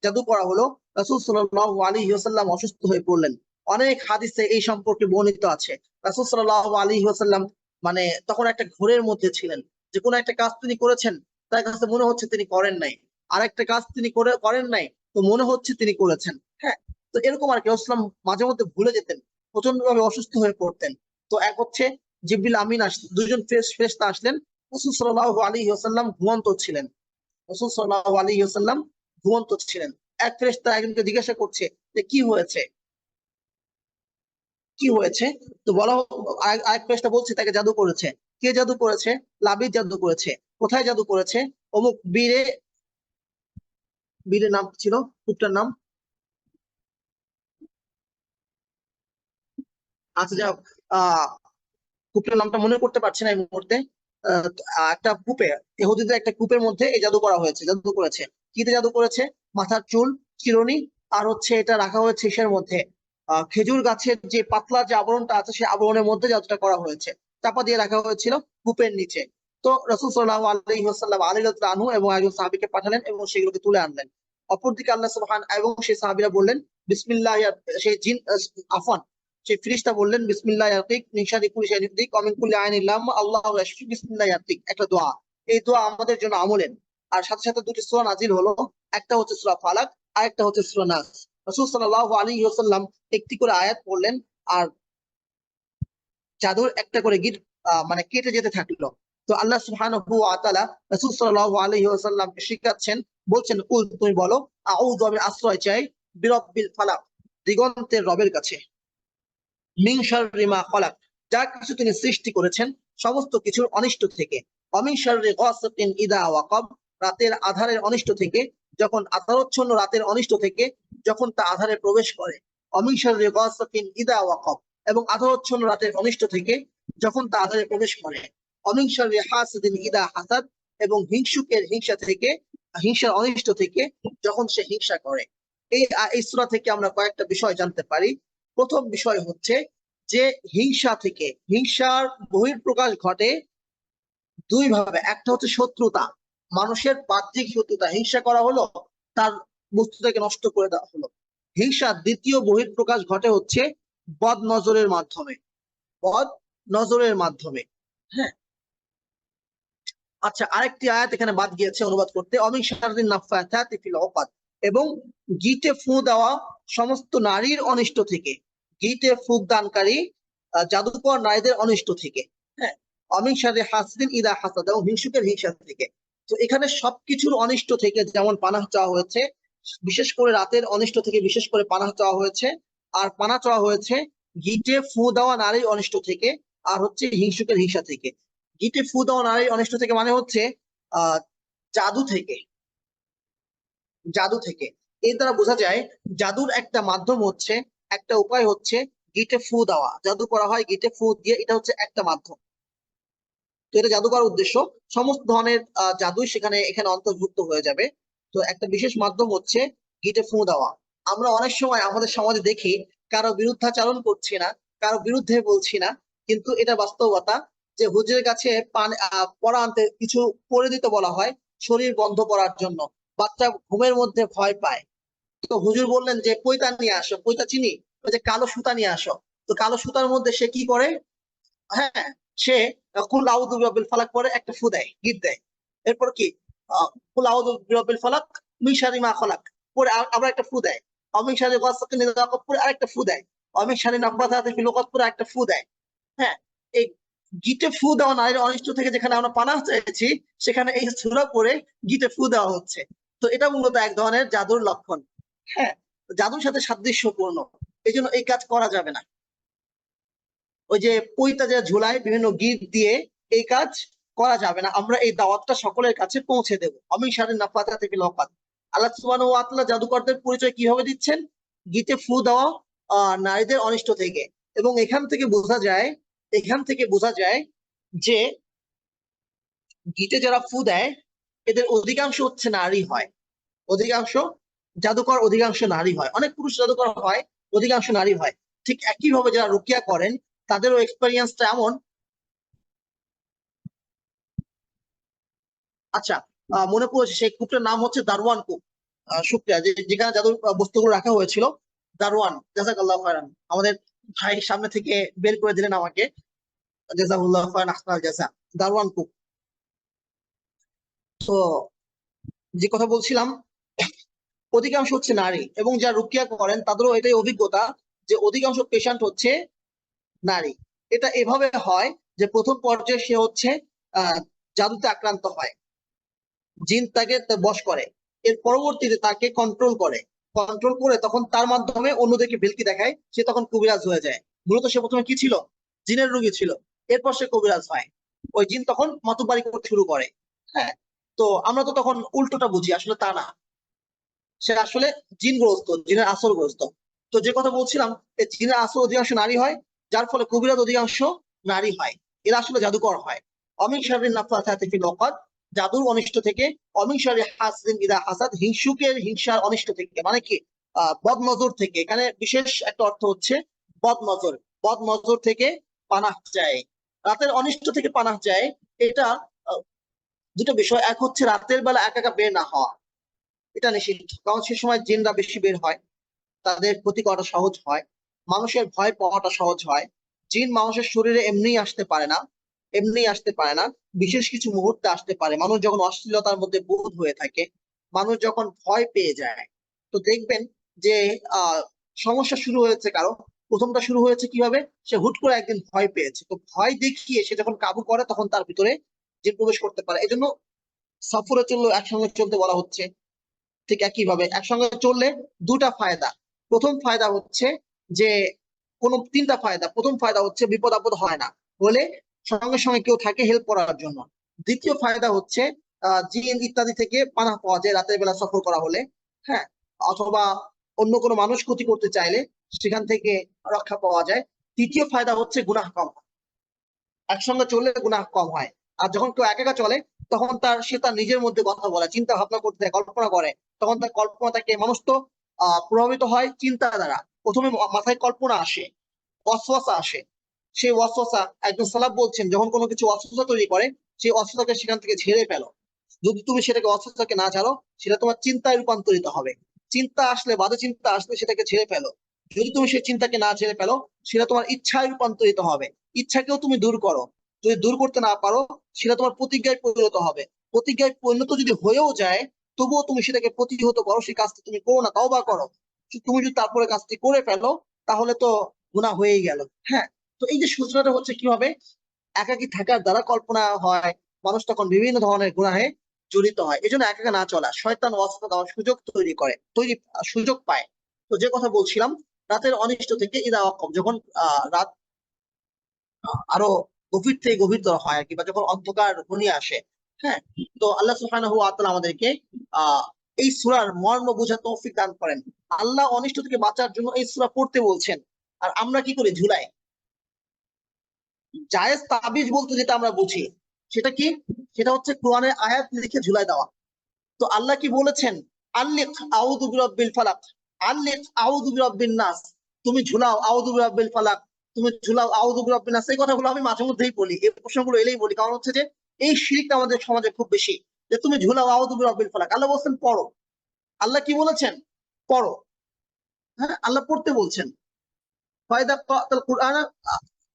জাদু করা হলো। রাসূল সাল্লাল্লাহু আলাইহি ওয়াসাল্লাম অসুস্থ হয়ে পড়লেন। অনেক হাদিসে এই সম্পর্কে বর্ণিত আছে। রাসূল সাল্লাল্লাহু আলাইহি ওয়াসাল্লাম মানে তখন একটা ঘোরের মধ্যে ছিলেন, যে কোনো একটা কাজ তিনি করেছেন, তার কাছে মনে হচ্ছে তিনি করেন নাই, আর একটা কাজ তিনি করেন নাই, তো মনে হচ্ছে তিনি করেছেন। হ্যাঁ, তো এরকম আর কি রাসূল মাঝে মধ্যে ভুলে যেতেন, প্রচন্ডভাবে অসুস্থ হয়ে পড়তেন। তো এক হচ্ছে জিবরিল আমিন আসলেন, দুইজন ফেরেশতা আসলেন। রাসূল সাল্লাল্লাহু আলাইহি ওয়াসাল্লাম ঘুমন্ত ছিলেন, রাসূল সাল্লাল্লাহু আলাইহি ওয়াসাল্লাম ঘুমন্ত ছিলেন। এক ফেরেশতা একজনকে জিজ্ঞাসা করছে যে কি হয়েছে, কি হয়েছে? তো বলা আরেক ফেরেশতা বলছে তাকে জাদু করেছে। কে জাদু করেছে? লাবিদ জাদু করেছে। কোথায় জাদু করেছে? অমুক বীরে, বীরের নাম কি ছিল, কুত্তার নাম, আচ্ছা যাক, আহ কূপের নামটা মনে করতে পারছি না এই মুহূর্তে। একটা কূপে, ইহুদিদের একটা কূপের মধ্যে এই জাদু করা হয়েছে, জাদু করেছে। কিতে জাদু করেছে? মাথার চুল, চিরুনি, আর হচ্ছে এটা রাখা হয়েছে ইসের মধ্যে, খেজুর গাছের যে পাতলা যে আবরণটা আছে সেই আবরণের মধ্যে জাদুটা করা হয়েছে, চাপা দিয়ে রাখা হয়েছিল কূপের নিচে। তো রাসূল সাল্লাল্লাহু আলাইহি ওয়াসাল্লাম আলী রাদিয়াল্লাহু আনহু এবং একজন সাহাবীকে পাঠালেন এবং সেগুলোকে তুলে আনলেন। অপরদিকে আল্লাহ সুবহান এবং সেই সাহাবীরা বললেন বিসমিল্লাহ, সেই জিন, আফওয়ান, সেই ফেরেশতা বললেন বিসমিল্লাহ ইয়াতিক মিন শাররি কুল্লি শাইইন ইয়াতিক ওয়া মিন কুল্লি আইনিন লাম্মা আল্লাহু ইয়াশফি বিসমিল্লাহ ইয়াতিক, একটা দোয়া। এই দোয়া আমাদের জন্য আমলের। আর সাথে সাথে দুটি সূরা নাজিল হলো, একটা হচ্ছে সূরা ফালাক আর একটা হচ্ছে সূরা নাস। রাসূল সাল্লাল্লাহু আলাইহি ওয়াসাল্লাম একটি করে আয়াত পড়লেন আর জাদুর একটা করে গিট মানে কেটে যেতে থাকলো। তো আল্লাহ সুবহানাহু ওয়া তাআলা রাসূল সাল্লাল্লাহু আলাইহি ওয়াসাল্লামকে শিখাচ্ছেন, বলছেন কুল তুমি বলো আউযু, আমি আশ্রয় চাই বিরাব্বিল ফালাক, দিগন্তের রবের কাছে, মিন শাররি মা খালাক, যা কিছু তিনি সৃষ্টি করেছেন সমস্ত কিছুর অনিষ্ট থেকে, অমিন শাররি গাসিকিন ইদা ওয়াকাব, রাতের আধারের অনিষ্ট থেকে, যখন আধারচ্ছন্ন রাতের অনিষ্ট থেকে যখন তা আধারে প্রবেশ করে, অমিন শাররি গাসিকিন ইদা ওয়াকাব, এবং আধারচ্ছন্ন রাতের অনিষ্ট থেকে যখন তা আধারে প্রবেশ করে, অমিন শাররি হাসিদিন ইদা হাসাদ, এবং হিংসুকের হিংসা থেকে, হিংসার অনিষ্ট থেকে যখন সে হিংসা করে। এই সূরা থেকে আমরা কয়েকটা বিষয় জানতে পারি। প্রথম বিষয় হচ্ছে যে হিংসা থেকে, হিংসার বহিঃপ্রকাশ ঘটে দুই ভাবে। একটা হচ্ছে শত্রুতা, মানুষের বাহ্যিক শত্রুতা, হিংসা করা হলো, তার বস্তুটাকে নষ্ট করে দেওয়া হলো। হিংসার দ্বিতীয় বহিঃপ্রকাশ ঘটে হচ্ছে বদ নজরের মাধ্যমে, বদ নজরের মাধ্যমে। হ্যাঁ, আচ্ছা, আরেকটি আয়াত এখানে বাদ গিয়েছে অনুবাদ করতে, অমিন শাররিন নাফাসাতি ফিল উকাদ, এবং গিটে ফু দেওয়া সমস্ত নারীর অনিষ্ট থেকে, গিটে ফুক দানকারী জাদুকর নারীদের অনিষ্ট থেকে। হ্যাঁ, অমিন শাররি হাসিদিন ইদা হাসাদ, এবং হিংসুকের হিংসা থেকে। তো এখানে সবকিছুর অনিষ্ট থেকে যেমন পানাহ চাওয়া হয়েছে, বিশেষ করে রাতের অনিষ্ট থেকে বিশেষ করে পানাহ চাওয়া হয়েছে, আর পানাহ চাওয়া হয়েছে গিটে ফু দেওয়া নারীর অনিষ্ট থেকে, আর হচ্ছে হিংসুকের হিংসা থেকে। গিটে ফু দেওয়া নারীর অনিষ্ট থেকে মানে হচ্ছে আহ জাদু থেকে, জাদু থেকে। এর দ্বারা বোঝা যায় জাদুর একটা মাধ্যম হচ্ছে, একটা উপায় হচ্ছে গিটে ফু দেওয়া। জাদু করা হয় গিটে ফু দিয়ে, এটা হচ্ছে একটা মাধ্যম। তো এটা জাদু করার উদ্দেশ্য, সমস্ত ধরনের জাদুই সেখানে এখানে অন্তর্ভুক্ত হয়ে যাবে। তো একটা বিশেষ মাধ্যম হচ্ছে গিটে ফু দেওয়া। আমরা অনেক সময় আমাদের সমাজে দেখি কারো বিরুদ্ধাচারণ করছি না, কারো বিরুদ্ধে বলছি না, কিন্তু এটা বাস্তবতা যে হুজুরের কাছে পড়া আনতে কিছু পড়ে দিতে বলা হয় শরীর বন্ধ করার জন্য। বাচ্চা ঘুমের মধ্যে ভয় পায়, তো হুজুর বললেন যে পৈতা নিয়ে আসো, পৈতা চিনি, ওই যে কালো সুতা নিয়ে আসো। তো কালো সুতার মধ্যে সে কি করে, হ্যাঁ, সে কুল আউযু বিরাব্বিল ফালাক পরে একটা ফু দেয়, গিট দেয়। এরপর কি কুল আউযু বিরাব্বিল ফালাক মিন শাররি মা খালাক পরে আবার একটা ফু দেয়। অমিন শাররি গাসিকিন ইযা ওয়াকাব পরে আরেকটা ফু দেয়। অমিন শাররি নাফাসাতি ফিল উকাদ পরে একটা ফু দেয়। হ্যাঁ, এই গিটে ফু দেওয়া নারীর অনিষ্ট থেকে যেখানে আমরা পানাহ চেয়েছি, সেখানে এই সূরা পড়ে গিটে ফু দেওয়া হচ্ছে। তো এটা মূলত এক ধরনের জাদুর লক্ষণ। হ্যাঁ, জাদুর সাথে সাদৃশ্যপূর্ণ, এই জন্য এই কাজ করা যাবে না। ওই যে পইতা যে ঝুলায় বিভিন্ন গিট দিয়ে, এই কাজ করা যাবে না। আমরা এই দাওয়াতটা সকলের কাছে পৌঁছে দেব। আমি সারেন নাফাতা থেকে লকাত। আল্লাহ সুবহানাহু ওয়া তাআলা জাদুকরদের পরিচয় কিভাবে দিচ্ছেন? গিটে ফু দেওয়া নারীদের অনিষ্ট থেকে। এবং এখান থেকে বোঝা যায় যে গিটে যারা ফু দেয় এদের অধিকাংশ হচ্ছে নারী হয়। অধিকাংশ জাদুকর অধিকাংশ নারী হয়, অনেক পুরুষ জাদুকর হয়, অধিকাংশ নারী হয়। ঠিক একইভাবে যারা রুকিয়া করেন তাদেরও এক্সপেরিয়েন্সটা এমন। আচ্ছা, মনে পড়েছে সেই কূপটার নাম হচ্ছে দারওয়ান কূপ। শুক্রিয়া, যেখানে জাদুর বস্তুগুলো রাখা হয়েছিল। দারওয়ান, জাযাকাল্লাহ খায়রান। আমাদের ভাই সামনে থেকে বের করে দিলেন আমাকে, জাযাকাল্লাহ খায়রান, আহসানাল জাযা। দারওয়ান কূপ। তো যে কথা বলছিলাম, অধিকাংশ হচ্ছে নারী, এবং যারা রুকিয়া করেন তাদেরও এটাই অভিজ্ঞতা যে অধিকাংশ পেশেন্ট হচ্ছে নারী। এটা এভাবে হয় যে প্রথম পর্যায়ে সে হচ্ছে আহ জাদুতে আক্রান্ত হয়, জিন তাকে বশ করে। এর পরবর্তীতে তাকে কন্ট্রোল করে তখন তার মাধ্যমে অন্যদেরকে ভেলকি দেখায়, সে তখন কবিরাজ হয়ে যায়। মূলত সে প্রথমে কি ছিল? জিনের রোগী ছিল। এরপর সে কবিরাজ হয়। ওই জিন তখন মাতুব্বারি করতে শুরু করে। হ্যাঁ, তো আমরা তো তখন উল্টোটা বুঝি, আসলে তা না। সে আসলে জিনগ্রস্ত, জিনের আসরগ্রস্ত। তো যে কথা বলছিলাম, এই জিনের আসর অধিকাংশ নারী হয়, যার ফলে কবিরাজ অধিকাংশ নারী হয়। এরা আসলে জাদুকর হয়। অমিন শাররিন নাফাসাতি ফিল উকাদ, জাদুর অনিষ্ট থেকে। অমিন শাররি হাসিদিন ইযা হাসাদ, হিংসুকের হিংসার অনিষ্ট থেকে। মানে কি, বদনজর থেকে। এখানে বিশেষ একটা অর্থ হচ্ছে বদনজর। বদনজর থেকে পানাহ চায়, রাতের অনিষ্ট থেকে পানাহ চায়। এটা দুটো বিষয়। এক হচ্ছে রাতের বেলা একা একা বের না হওয়া, এটা নিষিদ্ধ, কারণ সে সময় জিনরা বেশি বের হয়, তাদের ক্ষতি করাটা সহজ হয়, মানুষের ভয় পাওয়াটা সহজ হয়। জিন মানুষের শরীরে এমনি আসতে পারে না, বিশেষ কিছু মুহূর্তে আসতে পারে। মানুষ যখন অশ্লীলতার মধ্যে বোধ হয়ে থাকে, মানুষ যখন ভয় পেয়ে যায়। তো দেখবেন যে আহ সমস্যা শুরু হয়েছে কারো, প্রথমটা শুরু হয়েছে কিভাবে, সে হুট করে একদিন ভয় পেয়েছে, তো ভয় দেখিয়ে সে যখন কাবু করে তখন তার ভিতরে জিন প্রবেশ করতে পারে। এই জন্য সফরে চললেও একসঙ্গে চলতে বলা হচ্ছে। ঠিক একইভাবে একসঙ্গে চললে দুটা ফায়দা। প্রথম ফায়দা হচ্ছে যে তিনটা ফায়দা। প্রথম ফায়দা হচ্ছে বিপদ আপদ হয় না, হলে সঙ্গে সঙ্গে কেউ থাকে হেল্প করার জন্য। দ্বিতীয় ফায়দা হচ্ছে জিন ইত্যাদি থেকে পানাহ পাওয়া যায় রাতের বেলা সফর করা হলে। হ্যাঁ, অথবা অন্য কোনো মানুষ ক্ষতি করতে চাইলে সেখান থেকে রক্ষা পাওয়া যায়। তৃতীয় ফায়দা হচ্ছে গুনাহ কম হয়। একসঙ্গে চললে গুনাহ কম হয়। আর যখন কেউ একা একা চলে, তখন সে তার নিজের মধ্যে কথা বলে, চিন্তা ভাবনা করতে থাকে, কল্পনা করে। তখন তার কল্পনা থাকে, মানুষ তো প্রভাবিত হয় চিন্তা দ্বারা। প্রথমে মাথায় কল্পনা আসে, ওয়াসওয়াসা আসে। সেই ওয়াসওয়াসা, একজন সালাফ বলছেন, যখন কোনো কিছু ওয়াসওয়াসা তৈরি করে, সেই ওয়াসওয়াসাকে সেখান থেকে ঝেড়ে ফেলো। যদি তুমি সেটাকে ওয়াসওয়াসাকে না ছাড়ো, সেটা তোমার চিন্তায় রূপান্তরিত হবে। চিন্তা আসলে, বাজে চিন্তা আসলে সেটাকে ঝেড়ে ফেলো। যদি তুমি সেই চিন্তাকে না ঝেড়ে ফেলো, সেটা তোমার ইচ্ছায় রূপান্তরিত হবে। ইচ্ছাকেও তুমি দূর করো। যদি দূর করতে না পারো, সেটা তোমার প্রতিজ্ঞায় পরিণত হবে। প্রতিজ্ঞায় পরিণত যদি হয়েও যায়, তবুও তুমি সেটাকে প্রতিহত করো, সেই কাজটি তুমি করো না, তাওবা করো। তুমি যদি তারপরে কাজটি করে ফেলো, তাহলে তো গুনাহ হয়েই গেল। হ্যাঁ, তো এই যে সূচনাটা হচ্ছে কিভাবে, একাকী থাকার দ্বারা কল্পনা হয়, মানুষ তখন বিভিন্ন ধরনের গুনাহে জড়িত হয়। এই জন্য একা একা না চলা, শয়তান ওয়াসওয়াসা দেওয়ার সুযোগ পায়। তো যে কথা বলছিলাম, রাতের অনিষ্ট থেকে ইদা ওয়াক্কাব, যখন রাত আরো গভীর থেকে গভীরতর হয় আর কি, বা যখন অন্ধকার ঘনিয়ে আসে। হ্যাঁ, তো আল্লাহ সুবহানাহু ওয়া তাআলা আমাদেরকে এই সূরার মর্ম বোঝার তৌফিক দান করেন। আল্লাহ অনিষ্ট থেকে বাঁচার জন্য এই সূরা পড়তে বলছেন, আর আমরা কি করি? ঝুলাই। জায়েজ তাবিজ বলতে যেটা আমরা বুঝি, সেটা কি? সেটা হচ্ছে কোরআনের আয়াত লিখে ঝুলাই দেওয়া। তো আল্লাহ কি বলেছেন? আল্লিক আউযু বিরাব্বিল ফালাক, আল্লিক আউযু বিরাব্বিন নাস। তুমি ঝুলাও আউযু বিরাব্বিল ফালাক, তুমি ঝুলাও আউযু বিরাব্বিন নাস। এই কথাগুলো আমি মাঝে মধ্যেই বলি, এই প্রশ্নগুলো এলেই বলি, কারণ হচ্ছে যে এই শিরকটা আমাদের সমাজে খুব বেশি, যে তুমি ঝুলাও আউযু বিরাব্বিল ফালাক। আল্লাহ বলছেন পড়ো। আল্লাহ কি বলেছেন? পড়ো। হ্যাঁ, আল্লাহ পড়তে বলছেন। ফায়দা ক্রাআতাল কুরআন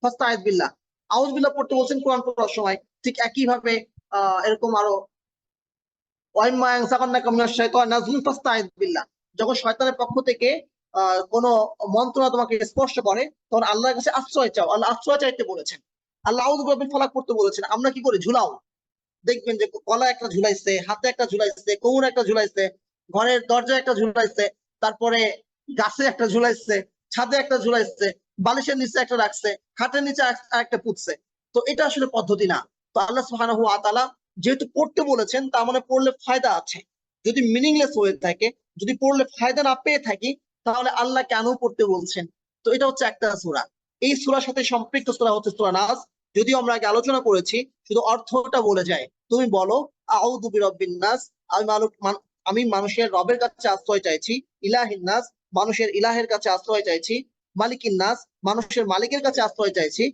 ফাস্তাইদ বিল্লাহ, আউযু বিল্লাহ পড়তে বলছেন কোরআন পড়ার সময়। ঠিক একই ভাবে এরকম আরো যখন শয়তানের পক্ষ থেকে কোন মন্ত্রণা তোমাকে স্পর্শ করে, তখন আল্লাহর কাছে আশ্রয় চাও। আল্লাহ আশ্রয় চাইতে বলেছেন। আল্লাহ আউযু বিরাব্বিল ফালাক পড়তে বলেছেন। আমরা কি করি? ঝুলাও। দেখবেন যে গলায় একটা ঝুলাইছে, হাতে একটা ঝুলাইছে, কোমরে একটা ঝুলাইছে, ঘরের দরজায় একটা ঝুলাইছে, তারপরে গাছে একটা ঝুলাইছে, ছাদে একটা ঝুলাইছে, বালিশের নিচে একটা রাখছে, খাটের নিচে একটা পুঁতছে। তো এটা আসলে পদ্ধতি না। তো আল্লাহ সুবহানাহু ওয়া তাআলা যেহেতু পড়তে বলেছেন, তার মানে পড়লে ফায়দা আছে। যদি মিনিংলেস হয়ে থাকে, যদি পড়লে ফায়দা না পেয়ে থাকি, তাহলে আল্লাহ কেন পড়তে বলছেন? তো এটা হচ্ছে একটা সূরা। এই সূরার সাথে সম্পৃক্ত সূরা হচ্ছে সূরা নাস। যদিও আমরা আগে আলোচনা করেছি, শুধু অর্থটা বলে যায়। তুমি বলো আউযু বিরাব্বিন নাস, আমি মানুষের রবের কাছে আশ্রয় চাইছি। ইলাহিন নাস, মানুষের ইলাহের কাছে আশ্রয় চাইছি। মালিকিন নাস, মানুষের মালিকের কাছে আশ্রয় চাইছি।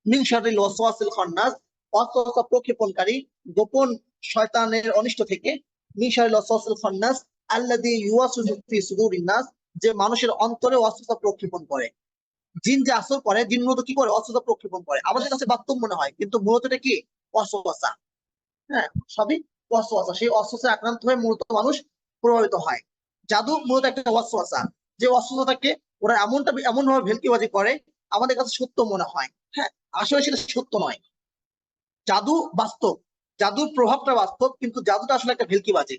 মিন শাররিল ওয়াসওয়াসিল খান্নাস, ওয়াসওয়াসা প্রক্ষেপণকারী গোপন শয়তানের অনিষ্ট থেকে। মিন শাররিল ওয়াসওয়াসিল খান্নাস আল্লাযী ইউওয়াসওয়িসু ফি সুদুরিন নাস, যে মানুষের অন্তরে ওয়াসওয়াসা প্রক্ষেপণ করে। জিন যে আসর করে, জিন মূলত কি করে? ওয়াসওয়াসা প্রক্ষেপণ করে। আমাদের কাছে বাস্তব মনে হয়, কিন্তু মূলত এটা কি? ওয়াসওয়াসা। হ্যাঁ, সবই ওয়াসওয়াসা। সেই ওয়াসওয়াসায় আক্রান্ত হয়ে মূলত মানুষ প্রভাবিত হয়। জাদু মূলত একটা ওয়াসওয়াসা, যে ওয়াসওয়াসাটাকে ওরা এমন ভাবে ভেলকিবাজি করে, আমাদের কাছে সত্য মনে হয়। হ্যাঁ, আসলে সেটা সত্য নয়। জাদু বাস্তব, জাদুর প্রভাবটা বাস্তব, কিন্তু জাদুটা আসলে একটা ভেলকিবাজি।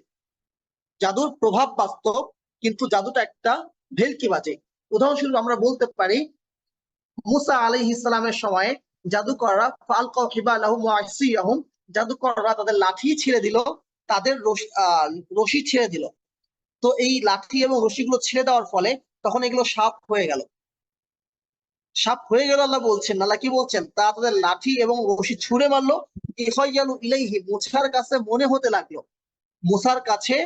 জাদুর প্রভাব বাস্তব, কিন্তু জাদুটা একটা ভেলকিবাজি। উদাহরণস্বরূপ আমরা বলতে পারি, মুসা আলাইহিস সালামের সময়ে জাদুকররা ফালকাউ হিবালাহুম ওয়া আসিয়াহুম, জাদুকররা তাদের লাঠি ছেড়ে দিল, তাদের রশি ছেড়ে দিল। তো এই লাঠি এবং রশিগুলো ছেড়ে দেওয়ার ফলে তখন এগুলো সাপ হয়ে গেল। সাপ হয়ে গেল আল্লাহ বলছেন। আল্লাহ কি বলছেন? তা তাদের লাঠি এবং রশি ছুঁড়ে মারলো। ইখাইয়ালু ইলাইহি, মুসার কাছে মনে হতে লাগলো, মুসার কাছে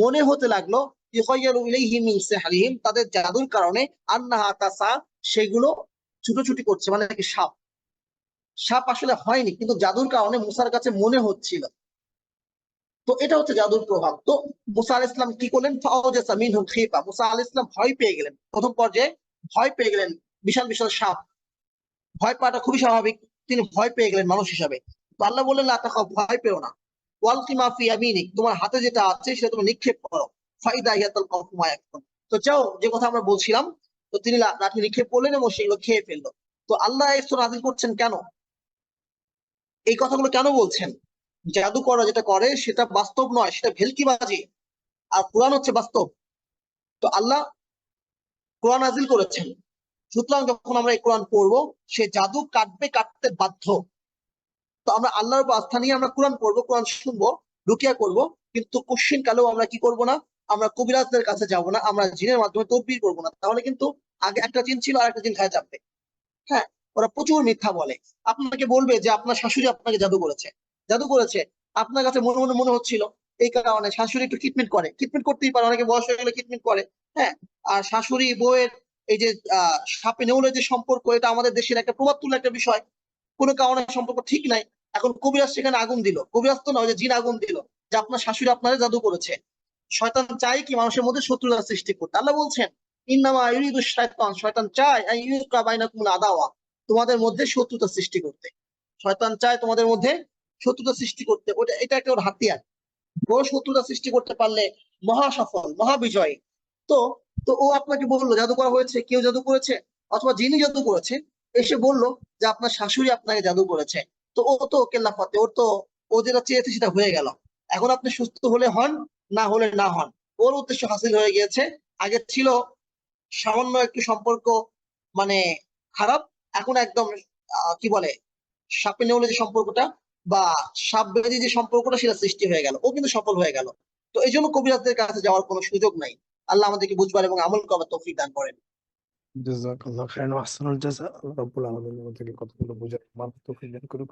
মনে হতে লাগলো, ইখাইয়ালু ইলাইহি মিন সিহরিহিম, তাদের জাদুর কারণে, আন্নাহা তাসা, সেগুলো ছুটোছুটি করছে, মানে কি সাপ। সাপ আসলে হয়নি, কিন্তু জাদুর কারণে মুসার কাছে মনে হচ্ছিল। তো এটা হচ্ছে জাদুর প্রভাব। তো মুসা আলাইহিস সালাম কি করলেন? ফাওজাসা মিনহুম খিফা, মুসা আলাইহিস সালাম ভয় পেয়ে গেলেন। প্রথম পর্যায়ে ভয় পেয়ে গেলেন, বিশাল বিশাল সাপ। ভয় পাওয়াটা খুবই স্বাভাবিক। তিনি ভয় পেয়ে গেলেন মানুষ হিসাবে। তো আল্লাহ বললেন লা তাখাফ, ভয় পেও না। ওয়ালকি মা ফি ইয়ামিনিক, তোমার হাতে যেটা আছে সেটা তুমি নিক্ষেপ করো। ফাইদা হিয়া তালকাফু মা ইয়াফকুন। তো যাও, যে কথা আমরা বলছিলাম, তো তিনি লাঠি নিক্ষেপ করলেন এবং সেগুলো খেয়ে ফেললো। তো আল্লাহ এই সূরা নাযিল করছেন কেন? এই কথাগুলো কেন বলছেন? জাদুকররা যেটা করে সেটা বাস্তব নয়, সেটা ভেলকিবাজি। আর কোরআন হচ্ছে বাস্তব। তো আল্লাহ কোরআন নাযিল করেছেন। সুতরাং যখন আমরা এই কোরআন পড়বো, সে জাদু কাটতে বাধ্য। তো আমরা আল্লাহর উপর আস্থা নিয়ে আমরা কোরআন পড়বো, কোরআন শুনবো, রুকিয়া করব, কিন্তু কোশ্চিন কালেও আমরা কি করব না? আমরা কবিরাজদের কাছে যাব না, আমরা জিনের মাধ্যমে তদবির করবো না। তাহলে কিন্তু আগে একটা জিন ছিল, আর একটা জিন খায় যাবে। হ্যাঁ, ওরা প্রচুর মিথ্যা বলে। আপনাকে বলবে যে আপনার শাশুড়ি আপনাকে জাদু করেছে, জাদু করেছে। আপনার কাছে মনে মনে মনে হচ্ছিল, এই কারণে শাশুড়ি একটু ট্রিটমেন্ট করে, ট্রিটমেন্ট করতেই পারে, অনেকে বয়স হয়ে গেলে ট্রিটমেন্ট করে। হ্যাঁ, আর শাশুড়ি বউয়ের এই যে সাপে নেউলের যে সম্পর্ক, এটা আমাদের দেশের একটা প্রভাব তুলে একটা বিষয়। কোনো কারণে সম্পর্ক ঠিক নাই। এখন কবিরাজ সেখানে আগুন দিল, কবিরাজ তো নয়, যে জিন আগুন দিল, যে আপনার শাশুড়ি আপনারে জাদু করেছে। শয়তান চায় কি? মানুষের মধ্যে শত্রুতা সৃষ্টি করতে। আল্লাহ বলছেন ইন্নামা ইউরিদু শাইতান, শয়তান চায় আন ইউকা বাইনাকুমুল আদাওয়া, তোমাদের মধ্যে শত্রুতা সৃষ্টি করতে। শয়তান চায় তোমাদের মধ্যে শত্রুতা সৃষ্টি করতে। এটা একটা ওর হাতিয়ার। ও শত্রুতা সৃষ্টি করতে পারলে মহা সফল, মহা বিজয়। তো তো ও আপনাকে বললো জাদু করা হয়েছে, কেউ জাদু করেছে, অথবা যিনি জাদু করেছে এসে বললো যে আপনার শাশুড়ি আপনাকে জাদু করেছে। তো ও তো কেল্লাফাতে, ওর তো ও যেটা চেয়েছে সেটা হয়ে গেল। এখন আপনি সুস্থ হলে হন, না হলে না হন, ওর উদ্দেশ্য হাসিল হয়ে গিয়েছে। আগে ছিল সামান্য একটু সম্পর্ক মানে খারাপ, এখন একদম কি বলে সাপে নেউলে যে সম্পর্কটা বা সাপ বেঁধে যে সম্পর্কটা সেটা সৃষ্টি হয়ে গেল, ও কিন্তু সফল হয়ে গেল। তো এই জন্য কবিরাজদের কাছে যাওয়ার কোনো সুযোগ নাই। আল্লাহ আমাদেরকে বুঝবার এবং আমল করার তৌফিক দান করেন। জাযাকাল্লাহু খাইরান ওয়া আহসানুল জাযা। আল্লাহ রাব্বুল আলামিন আমাদেরকে কথাগুলো বোঝার মাধ্যমে তৌফিক দান করুক।